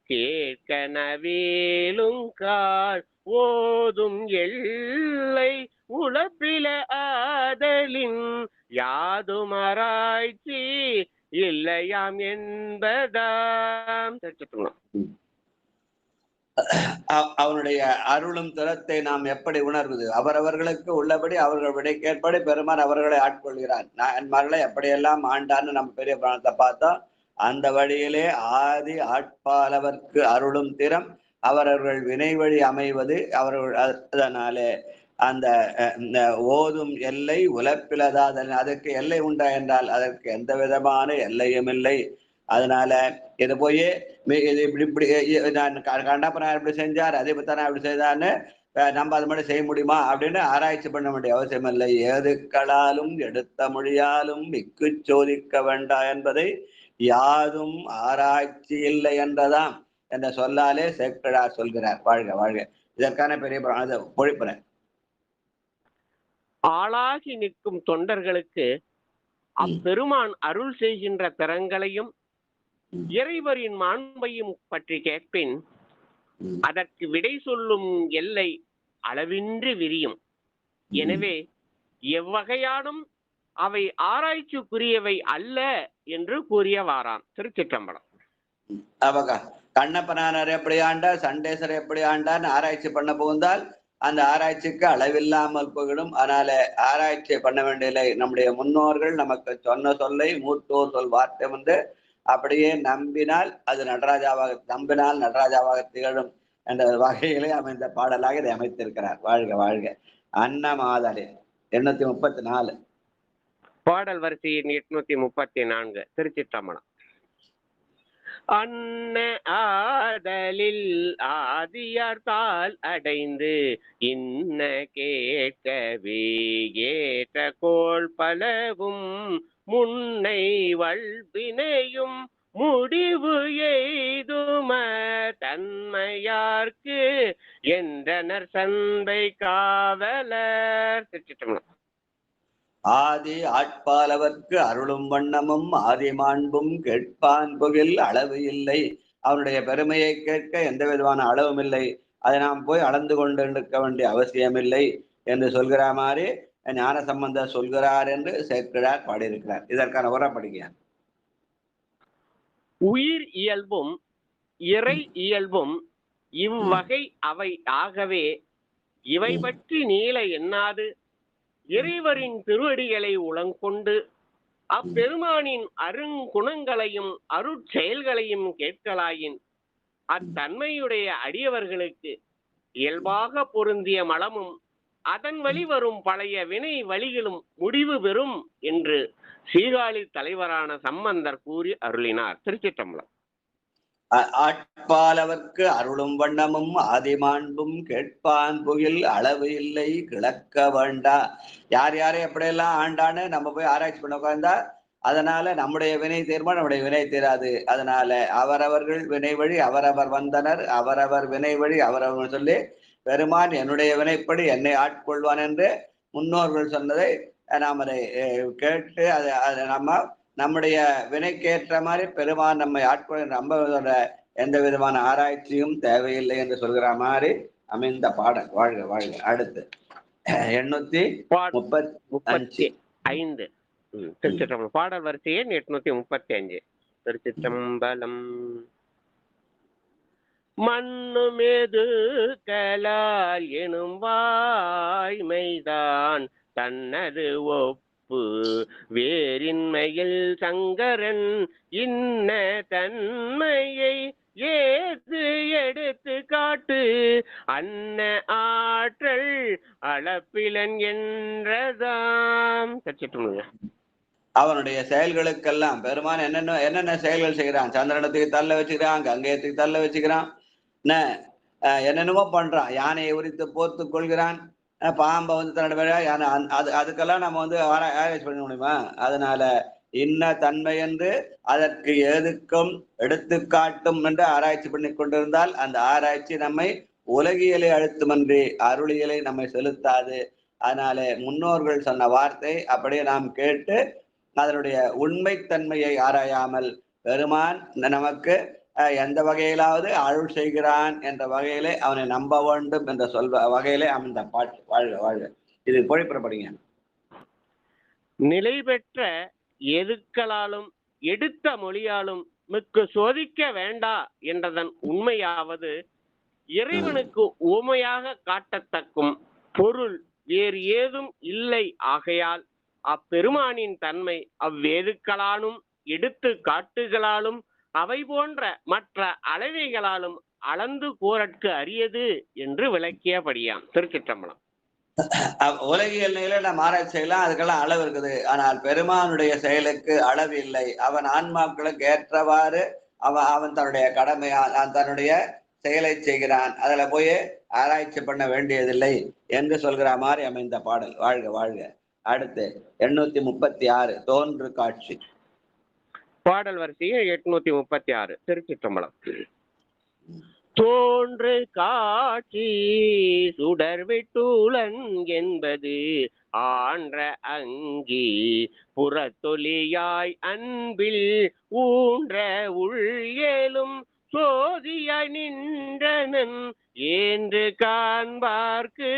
கேட்கனவேலுங்கால் ஓதும் எல்லை உழப்பில ஆதலின் யாதுமராய்ச்சி இல்லையாம் என்பதாம். அவனுடைய அருளும் திறத்தை நாம் எப்படி உணர்வது? அவரவர்களுக்கு உள்ளபடி அவர்கள் விடைக்கேற்படி பெருமான் அவர்களை ஆட்கொள்கிறார். நான்மார்களை எப்படியெல்லாம் ஆண்டான்னு நம்ம பெரிய பிராணத்தை பார்த்தோம். அந்த வழியிலே ஆதி ஆட்பாலவர்க்கு அருளும் திறம் அவரவர்கள் வினை வழி அமைவது. அவர்கள் அதனாலே அந்த ஓதும் எல்லை உலப்பிலதா. அதற்கு எல்லை உண்டா என்றால் அதற்கு எந்த விதமான எல்லையும் இல்லை. அதனால இது போய் இது இப்படி நான் கண்டப்பனா இப்படி செஞ்சார் அதே பத்தானா இப்படி செய்தான்னு நம்ம அது மாதிரி செய்ய முடியுமா அப்படின்னு ஆராய்ச்சி பண்ண வேண்டிய அவசியம் இல்லை. ஏதுக்களாலும் எடுத்த மொழியாலும் மிக்கு சோதிக்க வேண்டாம் என்பதை யாதும் ஆராய்ச்சி இல்லை என்றதாம் என்ற சொல்லாலே சேக்கிழார் சொல்கிறார். வாழ்க வாழ்க. இதற்கான பெரிய பொழிப்புறேன். ஆளாகி நிற்கும் தொண்டர்களுக்கு அப்பெருமான் அருள் செய்கின்ற திறங்களையும் இறைவரின் மாண்பையும் பற்றி கேட்பின் அதற்கு விடை சொல்லும் எல்லை அளவின்றி விரியும். எனவே எவ்வகையானும் அவை ஆராய்ச்சிக்குரியவை அல்ல என்று கூறியவாராம். திருச்சிற்றம்பலம். அவங்க கண்ணப்பனார் எப்படி ஆண்டார், சண்டேசர் எப்படி ஆண்டார்னு ஆராய்ச்சி பண்ண புகுந்தால் அந்த ஆராய்ச்சிக்கு அளவில்லாமல் போயிடும். அதனால ஆராய்ச்சி பண்ண வேண்டியதில்லை. நம்முடைய முன்னோர்கள் நமக்கு சொன்ன சொல்லை மூத்தோர் சொல் வார்த்தை வந்து அப்படியே நம்பினால் அது நம்பினால் நடராஜாவாக திகழும் என்ற வகையிலே அமைந்த பாடலாக இதை அமைத்திருக்கிறார். வாழ்க வாழ்க. அன்னமாதலே 834 பாடல் வரிசையின் 834 திருச்சிற்றம்பலம். அன்ன ஆதலில் ஆதியார்த்தால் அடைந்து இன்ன கேட்கவே ஏற்ற கோள் பலவும் முன்னை வல்வினையும் முடிவு எய்தும தன்மையார்க்கு என்றனர் சந்தை காவலர். திருச்சிற்றம்பலம். ஆதி ஆட்பாலவர்க்கு அருளும் வண்ணமும் ஆதி மாண்பும் கேட்பான் புகில் அளவு இல்லை. அவனுடைய பெருமையை கேட்க எந்த விதமான அளவும் இல்லை. அதை நாம் போய் அளந்து கொண்டு இருக்க வேண்டிய அவசியமில்லை என்று சொல்கிற மாதிரி ஞான சம்பந்தர் சொல்கிறார் என்று சேர்க்கிறார், பாடியிருக்கிறார். இதற்கான உரை படிக்கிறார். உயிர் இயல்பும் இறை இயல்பும் இவ்வகை அவை ஆகவே இவை பற்றி நீள எண்ணாது இறைவரின் திருவடிகளை உளங்கொண்டு அப்பெருமானின் அருங்குணங்களையும் அருட்செயல்களையும் கேட்கலாயின் அத்தன்மையுடைய அடியவர்களுக்கு இயல்பாக பொருந்திய மலமும் அதன் வழி வரும் பழைய வினை வழிகளும் முடிவு பெறும் என்று சீர்காழி தலைவரான சம்பந்தர் கூறி அருளினார். திருச்சிற்றம்பலம். ஆட்பாலவர்க்கு அருளும் வண்ணமும் ஆதிமாண்பும் கேட்பான் புகில் அளவு இல்லை கிளக்க வேண்டா. யார் யாரை எப்படியெல்லாம் ஆண்டான்னு நம்ம போய் ஆராய்ச்சி பண்ண உட்கார்ந்தா அதனால நம்முடைய வினை தீர்மா நம்முடைய வினை தீராது. அதனால அவரவர்கள் வினை வழி அவரவர் வந்தனர், அவரவர் வினை வழி அவரவர் சொல்லி பெருமான் என்னுடைய வினைப்படி என்னை ஆட்கொள்வான் என்று முன்னோர்கள் சொன்னதை நாம் அதை கேட்டு அதை நம்முடைய வினைக்கேற்ற மாதிரி பெருமான் நம்மை ஆட்கொள்ள நம்ப எந்த விதமான ஆராய்ச்சியும் தேவையில்லை என்று சொல்கிற மாதிரி அமைந்த பாடல். வாழ்க வாழ்க. அடுத்து 835 திருச்சிற்றம்பலம். பாடல் வரிசையே 835 திருச்சிற்றம்பலம். மண்ணுமேது கலால் எனும் வாய்மைதான் தன்னது ஒப்பு வேரின்மையில் சங்கரன் இன்ன தன்மையை ஏது எடுத்து காட்டு அன்ன ஆற்றல் அளப்பிலன் என்றதாம். அவனுடைய செயல்களுக்கெல்லாம் பெருமான் என்னென்ன செயல்கள் செய்கிறான். சந்திரனத்துக்கு தள்ள வச்சுக்கிறான், கங்கையத்துக்கு தள்ள வச்சுக்கிறான், என்னென்னமோ பண்றான். யானையை உரித்து போர்த்து கொள்கிறான், பாம்பை வந்து தன்னோட யானை அதுக்கெல்லாம் நம்ம வந்து ஆராய்ச்சி பண்ண முடியுமா? அதனால இன்ன தன்மை என்று அதற்கு எதுக்கும் எடுத்துக்காட்டும் என்று ஆராய்ச்சி பண்ணி கொண்டிருந்தால் அந்த ஆராய்ச்சி நம்மை உலகியலை அழுத்துமன்றி அருளியலை நம்மை செலுத்தாது. அதனால முன்னோர்கள் சொன்ன வார்த்தை அப்படியே நாம் கேட்டு அதனுடைய உண்மைத்தன்மையை ஆராயாமல் பெருமான் நமக்கு எந்த வகையிலாவது அருள் செய்கிறான் என்ற வகையிலே அவனை நம்ப வேண்டும் என்ற வகையிலே அந்த பாட்டு. வாழ்க வாழ்க. இது பொழிப்புறப்படுங்க. நிலை பெற்ற எதுக்களாலும் எடுத்த மொழியாலும் மிக்கு சோதிக்க வேண்டா என்றதன் உண்மையாவது இறைவனுக்கு உவமையாக காட்டத்தக்கும் பொருள் வேறு ஏதும் இல்லை. ஆகையால் அப்பெருமானின் தன்மை அவ்வேதுக்களாலும் எடுத்து காட்டுகளாலும் அவை போன்ற மற்ற அளவைகளாலும் அளந்து கூறற்கு அரியது என்று விளக்கியபடியாம். திருச்சிற்றம்பலம். உலகியல் நிலையில நம்ம ஆராய்ச்சி செய்யலாம், அதுக்கெல்லாம் அளவு இருக்குது. ஆனால் பெருமானுடைய செயலுக்கு அளவு இல்லை. அவன் ஆன்மாக்களுக்கு ஏற்றவாறு அவன் தன்னுடைய தன்னுடைய செயலை செய்கிறான். அதுல போய் ஆராய்ச்சி பண்ண வேண்டியதில்லை என்று சொல்கிற மாதிரி அமைந்த பாடல். வாழ்க வாழ்க. அடுத்து 836 தோன்று காட்சி. பாடல் வரிசையில் 836 திருச்சிற்றம்பலம். தோன்று காட்சி சுடர்விட்டுலன் என்பது ஆன்ற அங்கி புறத்தொலியாய் அன்பில் ஊன்ற உள்ஏலும் சோதியாய் நின்றனன் என்று காண்பார்க்கு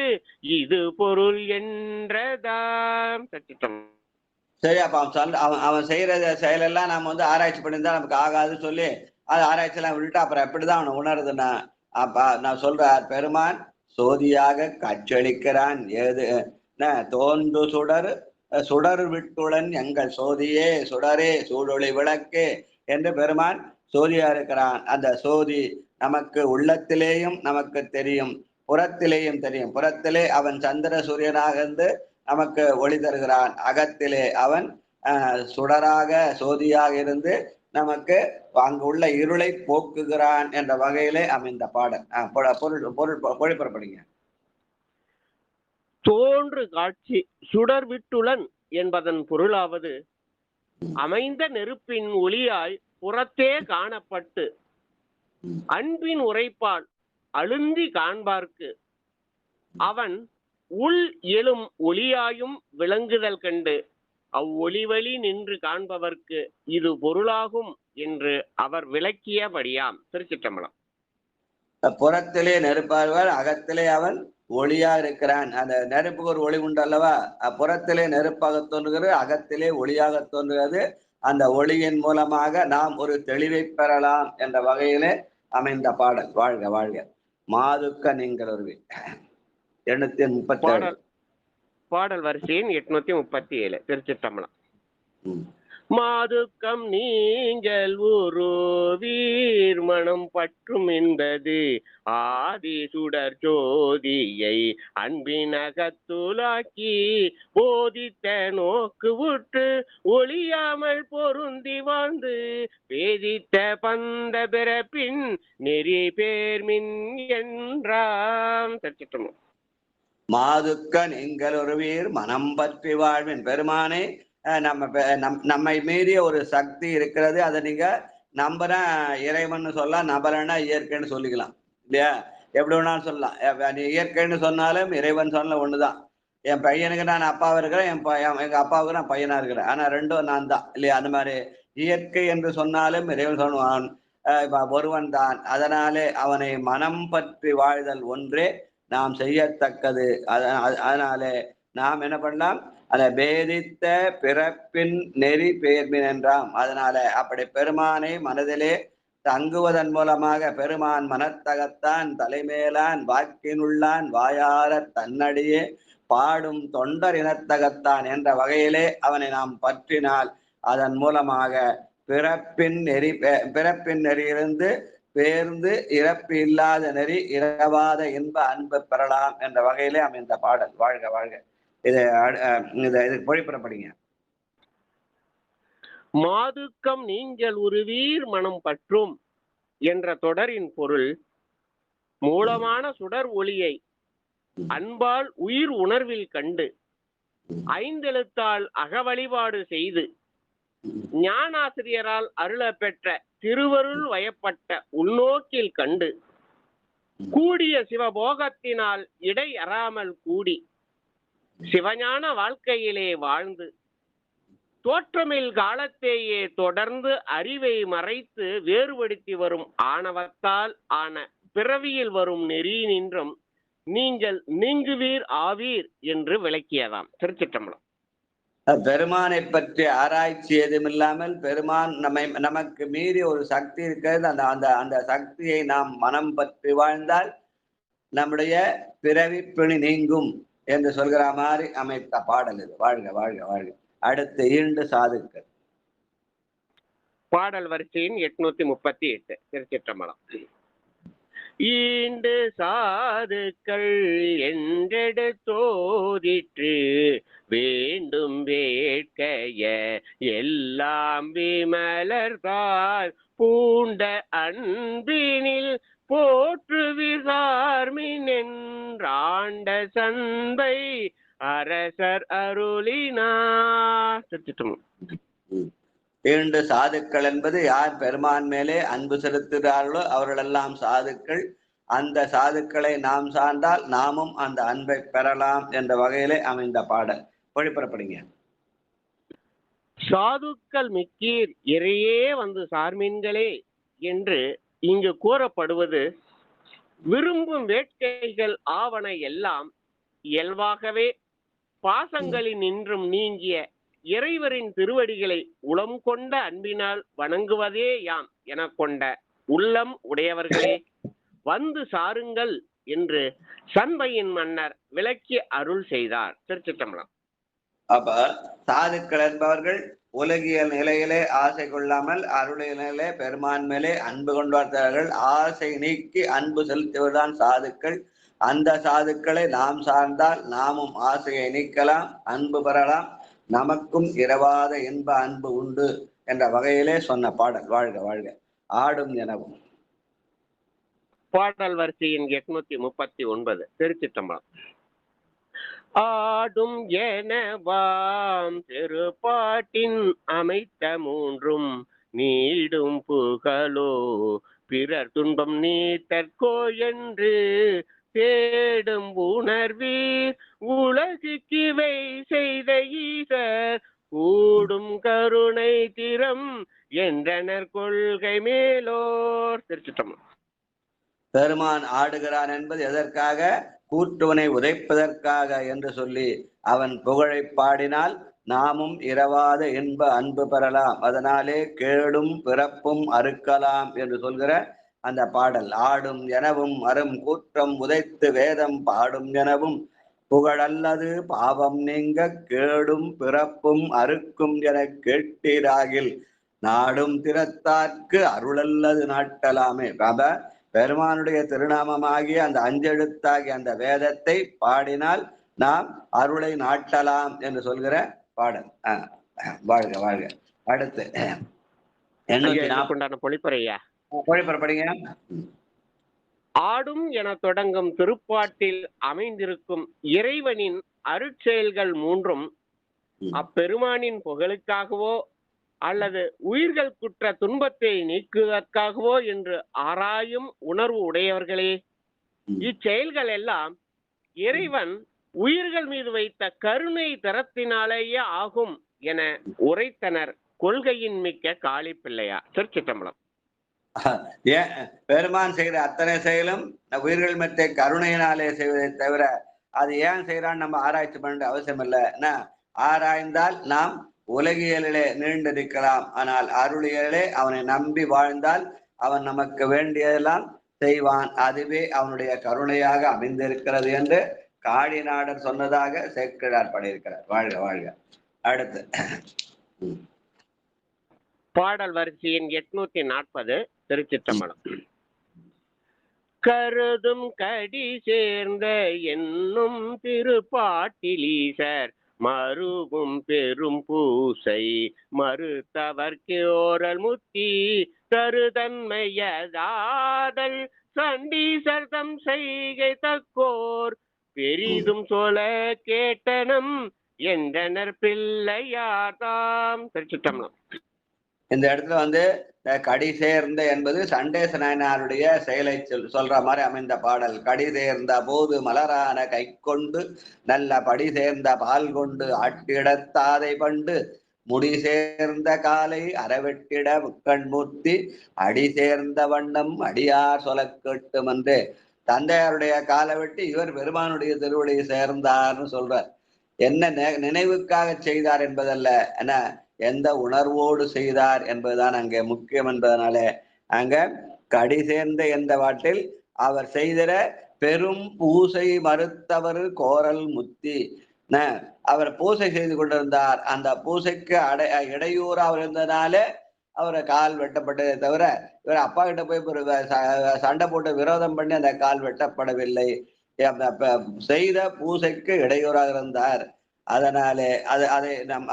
இது பொருள் என்றதாம். சச்சித்தம். சரி, அப்ப அவன் செய்யற செயலெல்லாம் நாம ஆராய்ச்சி பண்ணியிருந்தா நமக்கு ஆகாதுன்னு சொல்லி அது ஆராய்ச்சியெல்லாம் விட்டுட்டு அப்புறம் எப்படிதான் அவனை உணருதுன்னா, அப்ப நான் சொல்றார் பெருமான் சோதியாக காட்சியளிக்கிறான். ஏது தோன்று சுடர் விட்டுடன் எங்கள் சோதியே சுடரே சூழொளி விளக்கே என்று பெருமான் சோதியா இருக்கிறான். அந்த சோதி நமக்கு உள்ளத்திலேயும் நமக்கு தெரியும், புறத்திலேயும் தெரியும். புறத்திலே அவன் சந்திர சூரியனாக இருந்து நமக்கு ஒளி தருகிறான். அகத்திலே அவன் சுடராக சோதியாக இருந்து நமக்கு அங்கு உள்ள இருளை போக்குகிறான் என்ற வகையிலே அமைந்த பாடல். பொழிப்புறப்படுங்க. தோன்று காட்சி சுடர் விட்டுலன் என்பதன் பொருளாவது அமைந்த நெருப்பின் ஒளியாய் புறத்தே காணப்பட்டு அன்பின் உரைப்பால் அழுந்தி காண்பார்க்கு அவன் உள் எழும் ஒளியாயும் விளங்குதல் கண்டு அவ்வொளிவழி நின்று காண்பவர்க்கு இது பொருளாகும் என்று அவர் விளக்கியபடியாம். திருச்சிற்றம்பலம். புறத்திலே நெருப்பாழ்வார், அகத்திலே அவன் ஒளியா இருக்கிறான். அந்த நெருப்புக்கு ஒரு ஒளி உண்டு அல்லவா? புறத்திலே நெருப்பாக தோன்றுகிறது, அகத்திலே ஒளியாக தோன்றுகிறது. அந்த ஒளியின் மூலமாக நாம் ஒரு தெளிவை பெறலாம் என்ற வகையிலே அமைந்த பாடல். வாழ்க வாழ்க. மாதுக்க நீங்கள் ஒரு 837 பாடல் வரிசையின் 837. திருச்சிற்றம்பலம். மாதுக்கம் நீங்கள் ஒரு வீர்மணம் பற்றும் என்பது ஆதி சுடர் ஜோதியை அன்பினகத்துலாக்கி போதித்த நோக்கு விட்டு ஒளியாமல் பொருந்தி வாழ்ந்து பேதித்த பந்த பிறப்பின் நெறி பேர்மின் என்றாம். திருச்சிற்றம்பலம். மாதுக்க நீங்கள் ஒருவீர் மனம் பற்றி வாழ்வின். பெருமானே, நம்மை மீறிய ஒரு சக்தி இருக்கிறது, அதை நீங்க நம்புறா இறைவன் சொல்லலாம், நம்பலன்னா இயற்கைன்னு சொல்லிக்கலாம் இல்லையா? எப்படி வேணாலும் சொல்லலாம். நீ இயற்கைன்னு சொன்னாலும் இறைவன் சொன்ன ஒண்ணுதான். என் பையனுக்கு நான் அப்பாவை இருக்கிறேன், எங்க அப்பாவுக்கு நான் பையனா இருக்கிறேன், ஆனா ரெண்டும் நான் தான் இல்லையா? அந்த மாதிரி இயற்கை என்று சொன்னாலும் இறைவன் சொன்னான் ஒருவன் தான். அதனாலே அவனை மனம் பற்றி வாழ்தல் ஒன்றே நாம் செய்யத்தக்கது. அதனாலே நாம் என்ன பண்ணலாம்? அதை பேதித்த பிறப்பின் நெறி பேர்மின் என்றாம். அதனால அப்படி பெருமானை மனதிலே தங்குவதன் மூலமாக பெருமான் மனத்தகத்தான் தலைமேலான் வாக்கினுள்ளான் வாயார தன்னடியே பாடும் தொண்டர் இனத்தகத்தான் என்ற வகையிலே அவனை நாம் பற்றினால் அதன் மூலமாக பிறப்பின் நெறியிலிருந்து பேர்ந்து இறப்பு இல்லாத நெறி இரவாத இன்ப அன்பு பெறலாம் என்ற வகையிலே அமைந்த பாடல். வாழ்க வாழ்க. இது பொழிப்புறப்படுங்க. மாதுக்கம் நீங்கள் உருவீர் மனம் பற்றும் என்ற தொடரின் பொருள் மூலமான சுடர் ஒளியை அன்பால் உயிர் உணர்வில் கண்டு ஐந்தெழுத்தால் அகவழிபாடு செய்து ஞானாசிரியரால் அருள பெற்ற திருவருள் வயப்பட்ட உள்நோக்கில் கண்டு கூடிய சிவபோகத்தினால் இடை அறாமல் கூடி சிவஞான வாழ்க்கையிலே வாழ்ந்து தோற்றமில் காலத்தேயே தொடர்ந்து அறிவை மறைத்து வேறுபடுத்தி வரும் ஆணவத்தால் ஆன பிறவியில் வரும் நெறி நின்றும் நீங்கள் நீங்குவீர் ஆவீர் என்று விளக்கியதாம். திருச்சிற்றம்பலம். பெருமானை பற்றி ஆராய்ச்சி எதுவுமில்லாமல் பெருமான் நமக்கு மீறி ஒரு சக்தி இருக்கிறது. அந்த சக்தியை நாம் மனம் பற்றி வாழ்ந்தால் நம்முடைய பிறவி பிணி நீங்கும் என்று சொல்கிற மாதிரி அமைத்த பாடல் இது. வாழ்க வாழ்க வாழ்க. அடுத்து ஈண்டு சாதுக்கள். பாடல் வரிசையின் 838. திருச்சிற்றம்பலம். ஈண்டு சாதுக்கள் என்றெடுத்தோதிற்று வேண்டும் வேட்கைய எல்லாம் விமலர்தால் பூண்ட அன்பினில் போற்றுவிசார்மின் என்றாண்ட சண்பை அரசர் அருளினார். ஈண்டு சாதுக்கள் என்பது யார் பெருமான் மேலே அன்பு செலுத்துகிறார்களோ அவர்களெல்லாம் சாதுக்கள். அந்த சாதுக்களை நாம் சார்ந்தால் நாமும் அந்த அன்பை பெறலாம் என்ற வகையிலே அமைந்த பாடல். பொழிப்புறப்படுங்க. சாதுக்கள் மிக்கீர் இறையே வந்து சார்மீன்களே என்று இங்கு கூறப்படுவது விரும்பும் வேட்கைகள் ஆவன எல்லாம் இயல்பாகவே பாசங்களின் நின்றும் நீங்கிய இறைவரின் திருவடிகளை உளம் கொண்ட அன்பினால் வணங்குவதே யாம் என கொண்ட உள்ளம் உடையவர்களே வந்து சாருங்கள் என்று சண்பையின் மன்னர் விளக்கி அருள் செய்தார். திருச்சிற்றம்பலம். அப்ப சாதுக்கள் என்பவர்கள் உலகியல் நிலையிலே ஆசை கொள்ளாமல் அருளியல் நிலையிலே பெருமான் மேலே அன்பு கொண்டார்கள். ஆசை நீக்கி அன்பு செலுத்துவதுதான் சாதுக்கள். அந்த சாதுக்களை நாம் சார்ந்தால் நாமும் ஆசையை நீக்கலாம், அன்பு பெறலாம், நமக்கும் இரவாத இன்ப அன்பு உண்டு என்ற வகையிலே சொன்ன பாடல். வாழ்க வாழ்க. ஆடும் எனவும் பாடல் வரிசையின் 839. திருச்சிற்றம்பலம். ஆடும் எனவாம் திருப்பாட்டின் அமைத்த மூன்றும் நீடும் புகழோ பிறர் துன்பம் நீத்தற்கோ என்று தேடும் உணர்வீர் உலகுக்கிவை செய்த ஈசர் கூடும் கருணை திறம் என்றனர் கொள்கை மேலோர். திருச்சிற்றம்பலம். பெருமான் ஆடுகிறான் என்பது எதற்காக? கூற்றுவனை உதைப்பதற்காக என்று சொல்லி அவன் புகழை பாடினால் நாமும் இரவாத இன்ப அன்பு பெறலாம். அதனாலே கேடும் பிறப்பும் அறுக்கலாம் என்று சொல்கிற அந்த பாடல். ஆடும் எனவும் அரும் கூற்றம் உதைத்து வேதம் பாடும் எனவும் புகழல்லது பாவம் நீங்க கேடும் பிறப்பும் அறுக்கும் என கேட்டீராகில் நாடும் திறத்தார்க்கு அருளல்லது நாட்டலாமே. பெருமானுடைய திருநாமமாகிய அந்த அஞ்செழுத்தாகிய அந்த வேதத்தை பாடினால் நாம் அருளை நாட்டலாம் என்று சொல்கிற பாடல். வாழ்க வாழ்க. அடுத்து 840 பொழிப்புரையா பொழிப்புறப்படுங்க. ஆடும் என தொடங்கும் திருப்பாட்டில் அமைந்திருக்கும் இறைவனின் அருட்செயல்கள் மூன்றும் அப்பெருமானின் புகழுக்காகவோ அல்லது உயிர்கள் குற்ற துன்பத்தை நீக்குவதற்காகவோ என்று ஆராயும் உணர்வு உடையவர்களே, இச்செயல்கள் எல்லாம் இறைவன் உயிர்கள் மீது வைத்த கருணை தரத்தினாலேயே ஆகும் என உரைத்தனர் கொள்கையின் மிக்க காளி பிள்ளையார். திருச்சிற்றம்பலம். ஏன் பெருமான் செய்கிற அத்தனை செயலும் உயிர்கள் மற்ற கருணையினாலே செய்வதை தவிர அது ஏன் செய்யறான்னு நம்ம ஆராய்ச்சி பண்ண அவசியம் இல்லை. ஆராய்ந்தால் நாம் உலகியலிலே நீண்டிருக்கலாம். ஆனால் அருளியலே அவனை நம்பி வாழ்ந்தால் அவன் நமக்கு வேண்டியதெல்லாம் செய்வான். அதுவே அவனுடைய கருணையாக அமைந்திருக்கிறது என்று காளிநாடர் சொன்னதாக சேக்கிழார் பாடியிருக்கிறார். வாழ்க வாழ்க. அடுத்து பாடல் வரிசையின் 840. திருச்சிற்றம்பலம். கருதும் கடி சேர்ந்த என்னும் திருப்பாட்டிலீசர் மறுவும் பெரும் பூசை மறுத்தவர்க்கு ஓரல் முத்தி தருதன்மையதாதல் சண்டீசர் தம் செய்கை தக்கோர் பெரிதும் சொல கேட்டனம் என்றனர் பிள்ளையார் தாம். திருச்சிற்றம்பலம். இந்த இடத்துல கடி சேர்ந்த என்பது சண்டேச நாயனாருடைய செயலை சொல்ற மாதிரி அமைந்த பாடல். கடி சேர்ந்த போது மலரான கை கொண்டு நல்ல படி சேர்ந்த பால் கொண்டு ஆட்டிடத்தாதை பண்டு முடி சேர்ந்த காலை அறவெட்டிட முக்கண் மூர்த்தி அடி சேர்ந்த வண்ணம் அடியார் சொல கேட்டும் என்று தந்தையாருடைய காலை வெட்டி இவர் பெருமானுடைய திருவடியை சேர்ந்தார்னு சொல்றார். என்ன நினைவுக்காக செய்தார் என்பதல்ல, என்ன எந்த உணர்வோடு செய்தார் என்பதுதான் அங்கே முக்கியம் என்பதனால அங்க கடி சேர்ந்த எந்த வாட்டில் அவர் செய்திட பெரும் பூசை மறுத்தவர் கோரல் முத்தி. அவர் பூசை செய்து கொண்டிருந்தார். அந்த பூசைக்கு இடையூறாக இருந்ததுனால அவரை கால் வெட்டப்பட்டதை தவிர இவர் அப்பா கிட்ட போய் சண்டை போட்டு விரோதம் பண்ணி அந்த கால் வெட்டப்படவில்லை. செய்த பூசைக்கு இடையூறாக இருந்தார். அதனாலே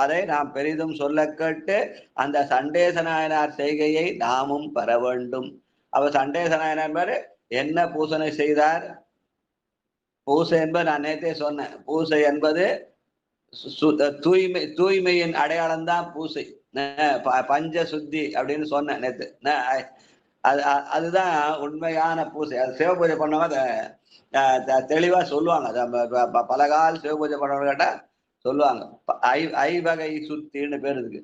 அதை நாம் பெரிதும் சொல்ல கேட்டு அந்த சண்டேச நாயனார் செய்கையை நாமும் பெற வேண்டும். அவர் சண்டேச நாயனார் மாதிரி என்ன பூசனை செய்தார்? பூசை என்பது நான் நேற்றே சொன்னேன். பூசை என்பது தூய்மையின் அடையாளம்தான் பூசை. பஞ்ச சுத்தி அப்படின்னு சொன்னேன் நேத்து. அதுதான் உண்மையான பூசை. அது சிவ பூஜை பண்ணவங்க தெளிவா சொல்லுவாங்க. பல கால சிவ பூஜை பண்ணவங்க கேட்டா சொல்லுவாங்க. ஐவகை சுத்தின்னு பேர் இருக்கு.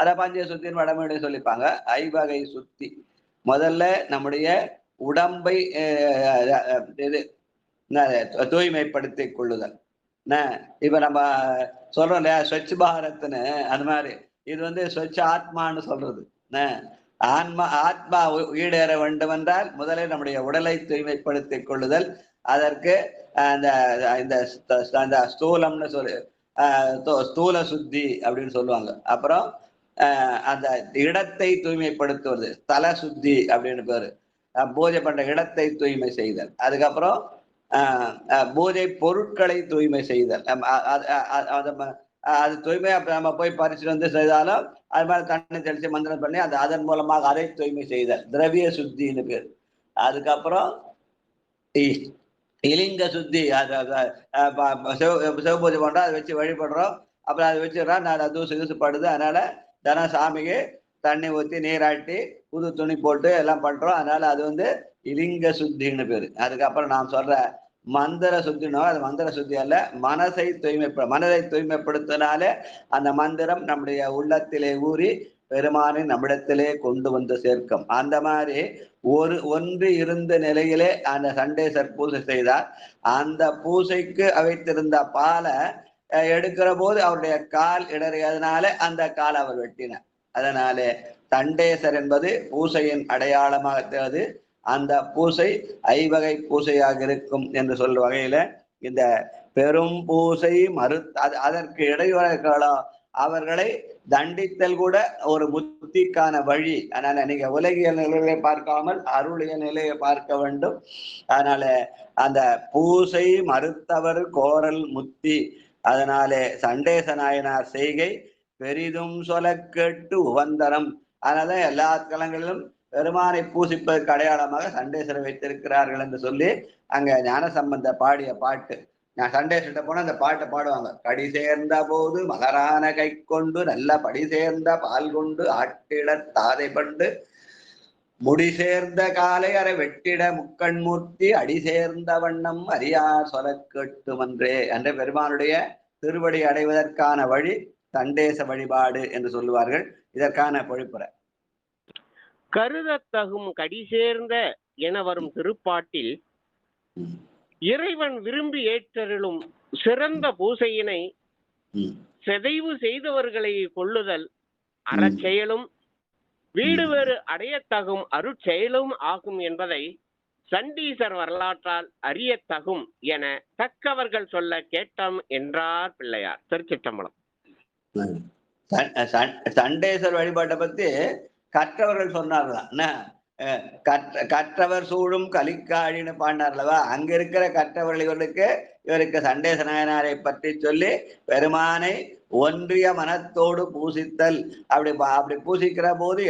அத பஞ்ச சுத்தின்னு வடமொழி சொல்லிப்பாங்க. ஐவகை சுத்தி முதல்ல நம்முடைய உடம்பை இது தூய்மைப்படுத்திக் கொள்ளுதல். இப்ப நம்ம சொல்றோம் இல்லையா ஸ்வச் பாரத்னு, அந்த மாதிரி இது ஸ்வச் ஆத்மான்னு சொல்றது. ஆத்மா ஈடேற வேண்டும் என்றால் முதலில் நம்முடைய உடலை தூய்மைப்படுத்திக் கொள்ளுதல். அதற்கு அந்த ஸ்தூலம்னு சொல்லு ஸ்தூல சுத்தி அப்படின்னு சொல்லுவாங்க. அப்புறம் அந்த இடத்தை தூய்மைப்படுத்துவது ஸ்தல சுத்தி அப்படின்னு பேரு. பூஜை பண்ற இடத்தை தூய்மை செய்தல். அதுக்கப்புறம் பூஜை பொருட்களை தூய்மை செய்தல். அது தூய்மையா நம்ம போய் பறிச்சுட்டு செய்தாலும் அது மாதிரி தண்ணி தெளிச்சு மந்திரம் பண்ணி அதன் மூலமாக அதை தூய்மை செய்தல், திரவிய சுத்தின்னு பேர். அதுக்கப்புறம் இலிங்க சுத்தி, சிவ பூஜை பண்றோம், அதை வச்சு வழிபடுறோம். அப்புறம் அதை வச்சுடுறோம், நான் தூசு படுது, அதனால தினம் சாமிக்கு தண்ணி ஊற்றி நீராட்டி புது துணி போட்டு எல்லாம் பண்றோம். அதனால அது இலிங்க சுத்தின்னு பேரு. அதுக்கப்புறம் நான் சொல்ற மந்திர சுத்தினோ அது மந்திர சுத்தி அல்ல, மனதை தூய்மைப்படுத்தினாலே அந்த மந்திரம் நம்முடைய உள்ளத்திலே ஊறி பெருமானை நம்மிடத்திலே கொண்டு வந்து சேர்க்கும். அந்த மாதிரி ஒன்று இருந்த நிலையிலே அந்த சண்டேசர் பூஜை செய்தார். அந்த பூசைக்கு வைத்திருந்த பாலை எடுக்கிற போது அவருடைய கால் இடறியதுனால அந்த கால் அவர் வெட்டினார். அதனாலே சண்டேசர் என்பது பூசையின் அடையாளமாக அந்த பூசை ஐவகை பூசையாக இருக்கும் என்று சொல்ற வகையில இந்த பெரும் பூசை அதற்கு இடையூறாக அவர்களை தண்டித்தல் கூட ஒரு புத்திக்கான வழி. அதனால நீங்க உலகியல் நிலையை பார்க்காமல் அருளியல் நிலையை பார்க்க வேண்டும். அதனால அந்த பூசை மறுத்தவர் கோரல் முத்தி. அதனாலே சண்டேச நாயனார் செய்கை பெரிதும் சொல கேட்டு உவந்தரம். அதனால எல்லா தலங்களிலும் பெருமானை பூசிப்பதற்கு அடையாளமாக சண்டேசரை வைத்திருக்கிறார்கள் என்று சொல்லி அங்க ஞானசம்பந்த பாடிய பாட்டு. நான் சண்டேசர்கிட்ட போனா அந்த பாட்டை பாடுவாங்க. கடி சேர்ந்த போது மகரான கை கொண்டு நல்ல படி சேர்ந்த பால் கொண்டு ஆட்டிட தாதை பண்டு முடி சேர்ந்த காலை அரை வெட்டிட முக்கண்மூர்த்தி அடி சேர்ந்த வண்ணம் அறியார் சொல கேட்டுமன்றே என்ற பெருமானுடைய திருவடி அடைவதற்கான வழி சண்டேச வழிபாடு என்று சொல்லுவார்கள். இதற்கான பொழிப்புரை கருதத்தகும் கடி சேர்ந்த என வரும் திருப்பாட்டில் இறைவன் விரும்பி ஏற்றருளும் சிறந்த பூசையினை சிதைவு செய்தவர்களை கொள்ளுதல் அறச்செயலும் வீடு வேறு அடையத்தகும் அருட்செயலும் ஆகும் என்பதை சண்டீசர் வரலாற்றால் அறியத்தகும் என தக்கவர்கள் சொல்ல கேட்டோம் என்றார் பிள்ளையார். திருச்சிற்றம்பலம். சண்டேசர் வழிபாட்டை பத்தி கற்றவர்கள் சொன்னார்களாம். கற்றவர் சூழும் கலிக்காழின்னு பாடினார்லவா, அங்க இருக்கிற கற்றவர்கள் இவருக்கு சண்டேச நாயனாரை பற்றி சொல்லி பெருமானை ஒன்றிய மனத்தோடு பூசித்தல். அப்படி பூசிக்கிற போது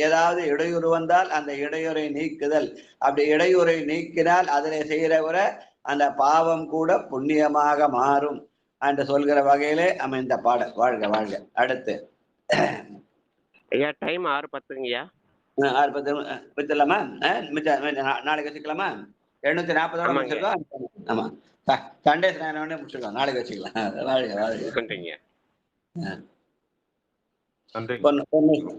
ஏதாவது இடையூறு வந்தால் அந்த இடையூறை நீக்குதல். அப்படி இடையூறை நீக்கினால் அதில் செய்கிறவரை அந்த பாவம் கூட புண்ணியமாக மாறும் என்று சொல்கிற வகையிலே அமைந்த பாடல். வாழ்க வாழ்க. அடுத்து ஐயா டைம் 6:10ங்கய்யா. 6:10 வச்சிடலாமா? நாளைக்கு வச்சுக்கலாமா? 740 முடிச்சிருக்கோம். ஆமா, சண்டே முடிச்சிருக்கோம், நாளைக்கு வச்சுக்கலாம். வாழ்க வாழ்க.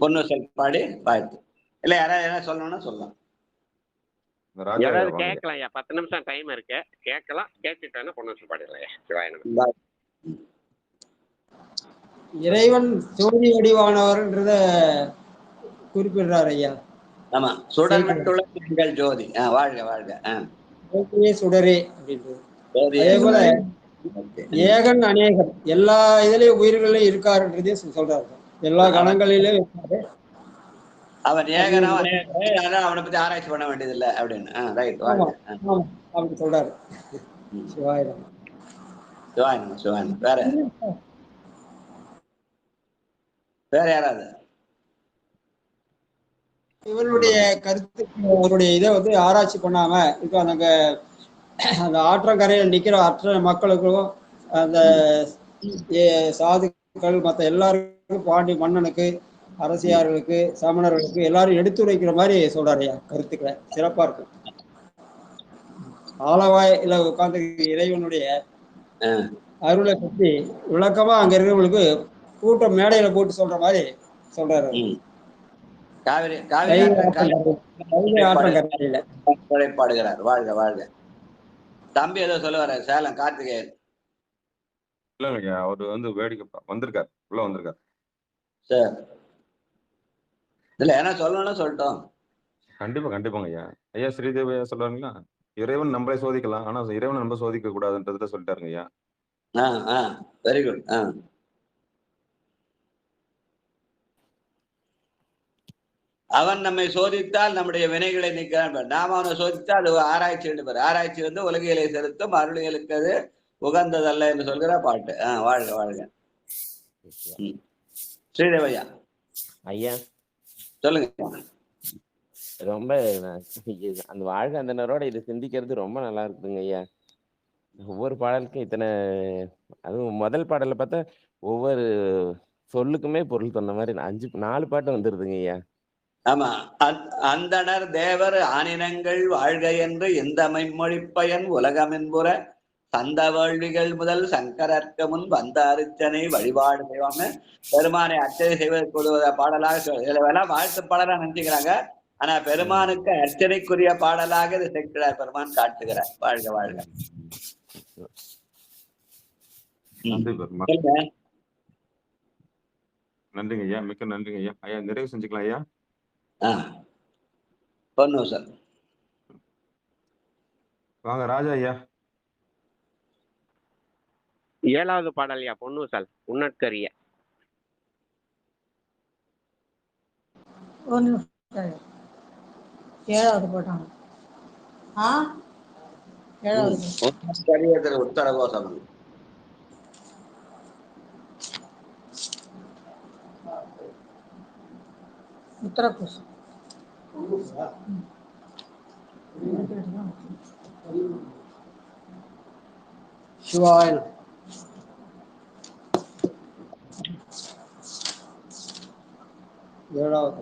பொண்ணு சொல் பாடி வாழ்த்து. இல்ல யாராவது என்ன சொல்லணும்னா சொல்லலாம். யாராவது கேட்கலாம். 10 நிமிஷம் டைம் இருக்கு, கேட்கலாம். கேட்டுட்டானா பொண்ணு சொல் பாடிடலாம். இறைவன் ஜோதி வடிவானவர்ன்றத குறிப்பிடுறார் ஐயா. ஆமா, சுடர்விட்டுள்ள எங்கள் ஜோதி. வாழ்க வாழ்க. சுடரே அப்படின்றது. அதே போல ஏகன் அநேகன் எல்லா இதுலயும் உயிர்களையும் இருக்காருன்றதே சொல்றாரு. எல்லா கணங்களிலும் இருக்காரு. அவன் ஏகனா அவனை பத்தி ஆராய்ச்சி பண்ண வேண்டியது இல்லை அப்படின்னு. அப்படி சொல்றாரு. சிவாயிரம் சிவாயிரம் சிவாயிரம். வேற யாராவது இவருடைய கருத்து அவருடைய இதை ஆராய்ச்சி பண்ணாம இப்ப அந்த ஆற்றங்கரையில் நிக்கிற அற்ற மக்களுக்கும் அந்த சாது மற்ற எல்லாருக்கும் பாண்டி மன்னனுக்கு அரசியார்களுக்கு சமணர்களுக்கு எல்லாரும் எடுத்துரைக்கிற மாதிரி சொல்றாரு ஐயா கருத்துக்களை. சிறப்பா இருக்கும். ஆலவாயில உட்கார்ந்து இறைவனுடைய அருளை பற்றி விளக்கமா அங்க இருக்கிறவங்களுக்கு கூட்டம் மேடையில போட்டு சொல்ற மாதிரி சொல்றாரு. பாடுகிறார். வாழ்க வாழ்க. தம்பி ஏதோ சொல்ல வர சேலம் கார்த்திகேயன். இல்லைங்க, அவரு வேடிக்கை வந்திருக்காரு, உள்ள வந்திருக்காரு. சரி, இல்ல என்ன சொல்லணும்னு சொல்லிட்டோம். கண்டிப்பா கண்டிப்பாங்க ஐயா. ஐயா ஸ்ரீதேவி ஐயா சொல்றாங்களா, இறைவன் நம்மளை சோதிக்கலாம், ஆனா இறைவன் நம்ம சோதிக்க கூடாதுன்றத சொல்லிட்டாருங்க ஐயா. Very good. அவன் நம்மை சோதித்தால் நம்முடைய வினைகளை நீக்க, நாம அவனை சோதித்தால் அது ஆராய்ச்சி எடுப்பார். ஆராய்ச்சி உலகியலை செலுத்தும், அருளியலுக்கு அது உகந்ததல்ல என்று சொல்கிற பாட்டு. வாழ்க வாழ்க. ஸ்ரீதேவையா ஐயா சொல்லுங்க. ரொம்ப அந்த வாழ்க அந்தனரோட இது சிந்திக்கிறது ரொம்ப நல்லா இருக்குதுங்க ஐயா. ஒவ்வொரு பாடலுக்கும் இத்தனை, அதுவும் முதல் பாடலை பார்த்தா ஒவ்வொரு சொல்லுக்குமே பொருள் சொன்ன மாதிரி 4 பாட்டு வந்துருதுங்க ஐயா. ஆமா, அந்தனர் தேவர் ஆனினங்கள் வாழ்க என்று இந்த மெய்மொழிப்பயன் உலகம் என்புற சந்த வேள்விகள் முதல் சங்கரர்க்க முன் வந்த அரிச்சனை வழிபாடு செய்வாம பெருமானை அர்ச்சனை செய்வதற்கு பாடலாக இதுல வேணா வாழ்த்து பாடலா நினைச்சுக்கிறாங்க. ஆனா பெருமானுக்கு அர்ச்சனைக்குரிய பாடலாக இதை சேர்க்கிறார், பெருமான் காட்டுகிறார். வாழ்க வாழ்க. நன்றிங்க ஐயா, மிக்க நன்றிங்க ஐயா. ஐயா நிறைவு செஞ்சுக்கலாம் ஐயா. சார் வாங்க ராஜா ஐயா. 7வது பாடல் ஐயா, பொன்னூசல் உன்னற்கரிய. ஏழாவது போட்டாங்க. 7வது உத்தர கோஷம். உத்தரகோஷம். சிவாய ஏழாவது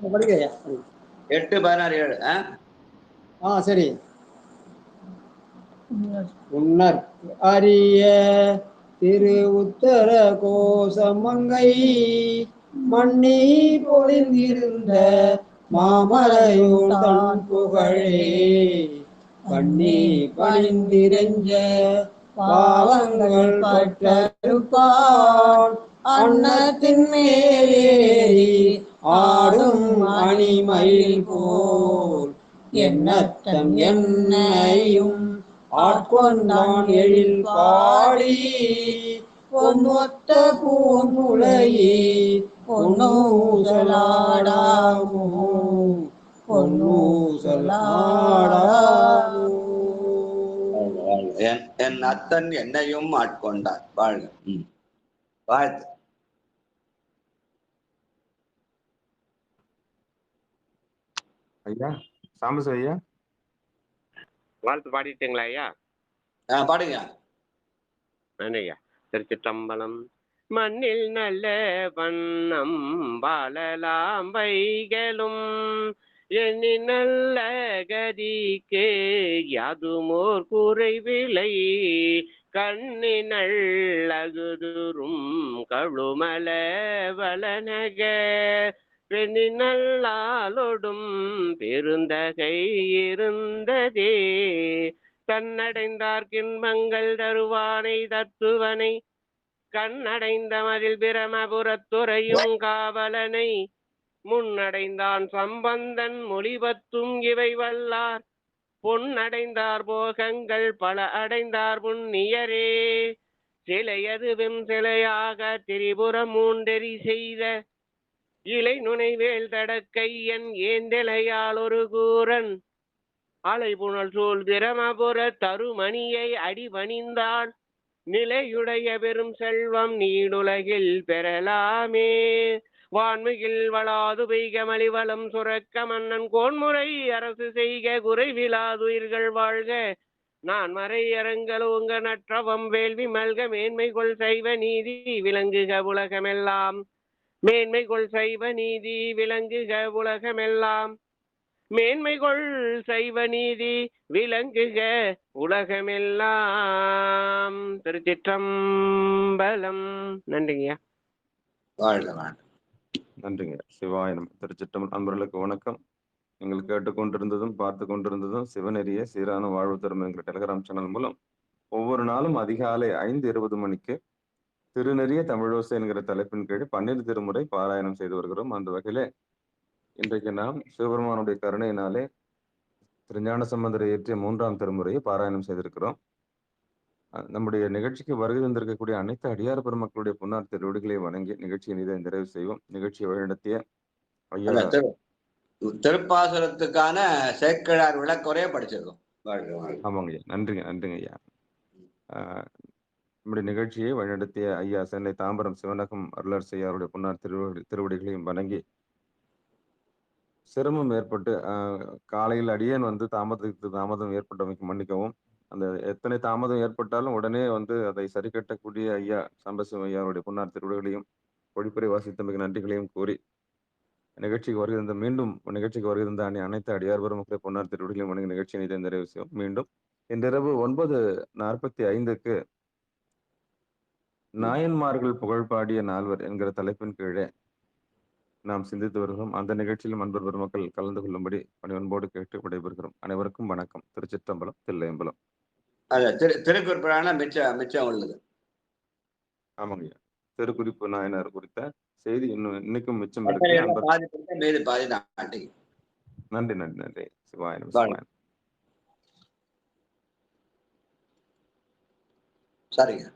படிக்க 8, 16, 7. சரி. உன்னர் அரிய திரு உத்தர கோசமங்கை மண்ணி பொழிந்திருந்த மாமலையுடன் புகழே பண்ணி பணிந்திரஞ்ச பாவங்கள் பற்றிருப்பான் அன்னத்தின் மேலேறி ஆடும் அணிமயில் போல் என்னத்தம் என்னையும் ஆட்கொண்டான் எழில் பாடி பொன்மொத்த பூமுலையே பொன்னூசலாடாமோ பொன்னூசலாடாமோ. என் அத்தன் என்னையும் ஆட்கொண்டார். வாழ்க. வாழ்த்து. ஐயா சாம்பஸ் ஐயா வாழ்த்து பாடிட்டீங்களா ஐயா? பாடுங்க. ஐயா திருச்சிற்றம்பலம். மண்ணில் நல்ல வண்ணம் வாழலாம் வைகளும் எண்ணி நல்ல கதிக்கு யாதுமோர் குறைவில்லை கண்ணினள் அகுதுரும் கழுமல வளநக பெண்ணினல்லாலொடும் பெருந்தகை இருந்ததே தன்னடைந்தார் கின்பங்கள் தருவானை தத்துவனை கண்ணடைந்த மதில் பிரமபுரத்துறையும் காவலனை முன்னடைந்தான் சம்பந்தன் மொழிபத்தும் இவை வல்லார் பொன்னடைந்தார் போகங்கள் பல அடைந்தார் புண்ணியரே சிலையதுவும் சிலையாக திரிபுரம் மூண்டெறி செய்த இலை நுனைவேல் தடக்கையன் ஏந்தெலையால் ஒரு கூரன் அலைபுணல் சூழ் பிரமபுர தருமணியை அடிபணிந்தான் நிலையுடைய பெரும் செல்வம் நீடுலகில் பெறலாமே வான்மிகில் வளாது பெய்க மலிவளம் சுரக்க மன்னன் கோன்முறை அரசு செய்க குறைவிலாதுயிர்கள் வாழ்க நான் மறை அரங்கலோங்க நற்றவம் வேள்வி மல்க மேன்மை கொள் சைவ நீதி விளங்குக உலகமெல்லாம் மேன்மை கொள் சைவ நீதி விளங்குக உலகமெல்லாம் மேன்மை கொள் சைவ நீதி விளங்குக உலகமெல்லாம். திருச்சிற்றம்பலம். நன்றிங்கய்யா. வாழ்க வாழ்க. நன்றிங்க. சிவாய நம. திருச்சிற்றம்பலம். அன்பர்களுக்கு வணக்கம். நீங்கள் கேட்டுக்கொண்டிருந்ததும் பார்த்து கொண்டிருந்ததும் சிவநெறிய சீரான வாழ்வு தரும் என்கிற டெலிகிராம் சேனல் மூலம் ஒவ்வொரு நாளும் அதிகாலை 5:20 மணிக்கு திருநெறிய தமிழோசை என்கிற தலைப்பின் கீழ் 12 திருமுறை பாராயணம் செய்து வருகிறோம். அந்த வகையிலே இன்றைக்கு நாம் சிவபெருமானுடைய கருணையினாலே திருஞான சம்பந்தரை இயற்றிய 3ஆம் திருமுறையை பாராயணம் செய்திருக்கிறோம். நம்முடைய நிகழ்ச்சிக்கு வருகை வந்திருக்கக்கூடிய அனைத்து அடியார் பெருமக்களுடைய பொன்னார் திருவடிகளை வணங்கி நிகழ்ச்சியை நிறைவு செய்வோம். நிகழ்ச்சியை வழிநடத்திய ஐயா திருப்பாசுரத்துக்கான சேக்கிழார் விளக்குறைய படிச்சிருக்கோம். ஆமாங்க ஐயா. நன்றிங்க ஐயா. நம்முடைய நிகழ்ச்சியை வழிநடத்திய ஐயா சென்னை தாம்பரம் சிவனகம் அருளர் செய்யாருடைய பொன்னார் திருவடிகளையும் வணங்கி சிரமம் ஏற்பட்டு காலையில் அடியேன் தாமதம் ஏற்பட்டமைக்கு மன்னிக்கவும். அந்த எத்தனை தாமதம் ஏற்பட்டாலும் உடனே அதை சரி கட்டக்கூடிய ஐயா சாம்பசிவம் ஐயாருடைய பொன்னார் திருவிடைகளையும் பொழிப்புரை வாசித்தமைக்கு நன்றிகளையும் கூறி மீண்டும் நிகழ்ச்சிக்கு வருகின்ற அனைத்து அடியார் பெருமக்களை பொன்னார் திருவிடைகளையும் வணங்கி நிகழ்ச்சியை நிறைவு செய்வோம். மீண்டும் இன்றிரவு 9:45 நாயன்மார்கள் புகழ் பாடிய நால்வர் என்கிற தலைப்பின் கீழே நாம் சிந்தித்து வருகிறோம். அந்த நிகழ்ச்சியிலும் அன்பர் பெருமக்கள் கலந்து கொள்ளும்படி பணிவன்போடு கேட்டு விடைபெறுகிறோம். அனைவருக்கும் வணக்கம். திருச்சிற்றம்பலம், தில்லையம்பலம். திருக்குறிப்பான மிச்சம் உள்ளது. ஆமாங்க. திருக்குறிப்பு நாயனார் குறித்த செய்தி இன்னைக்கும் மிச்சம் இருக்கு. நன்றி. சிவாயனம். சரிங்க.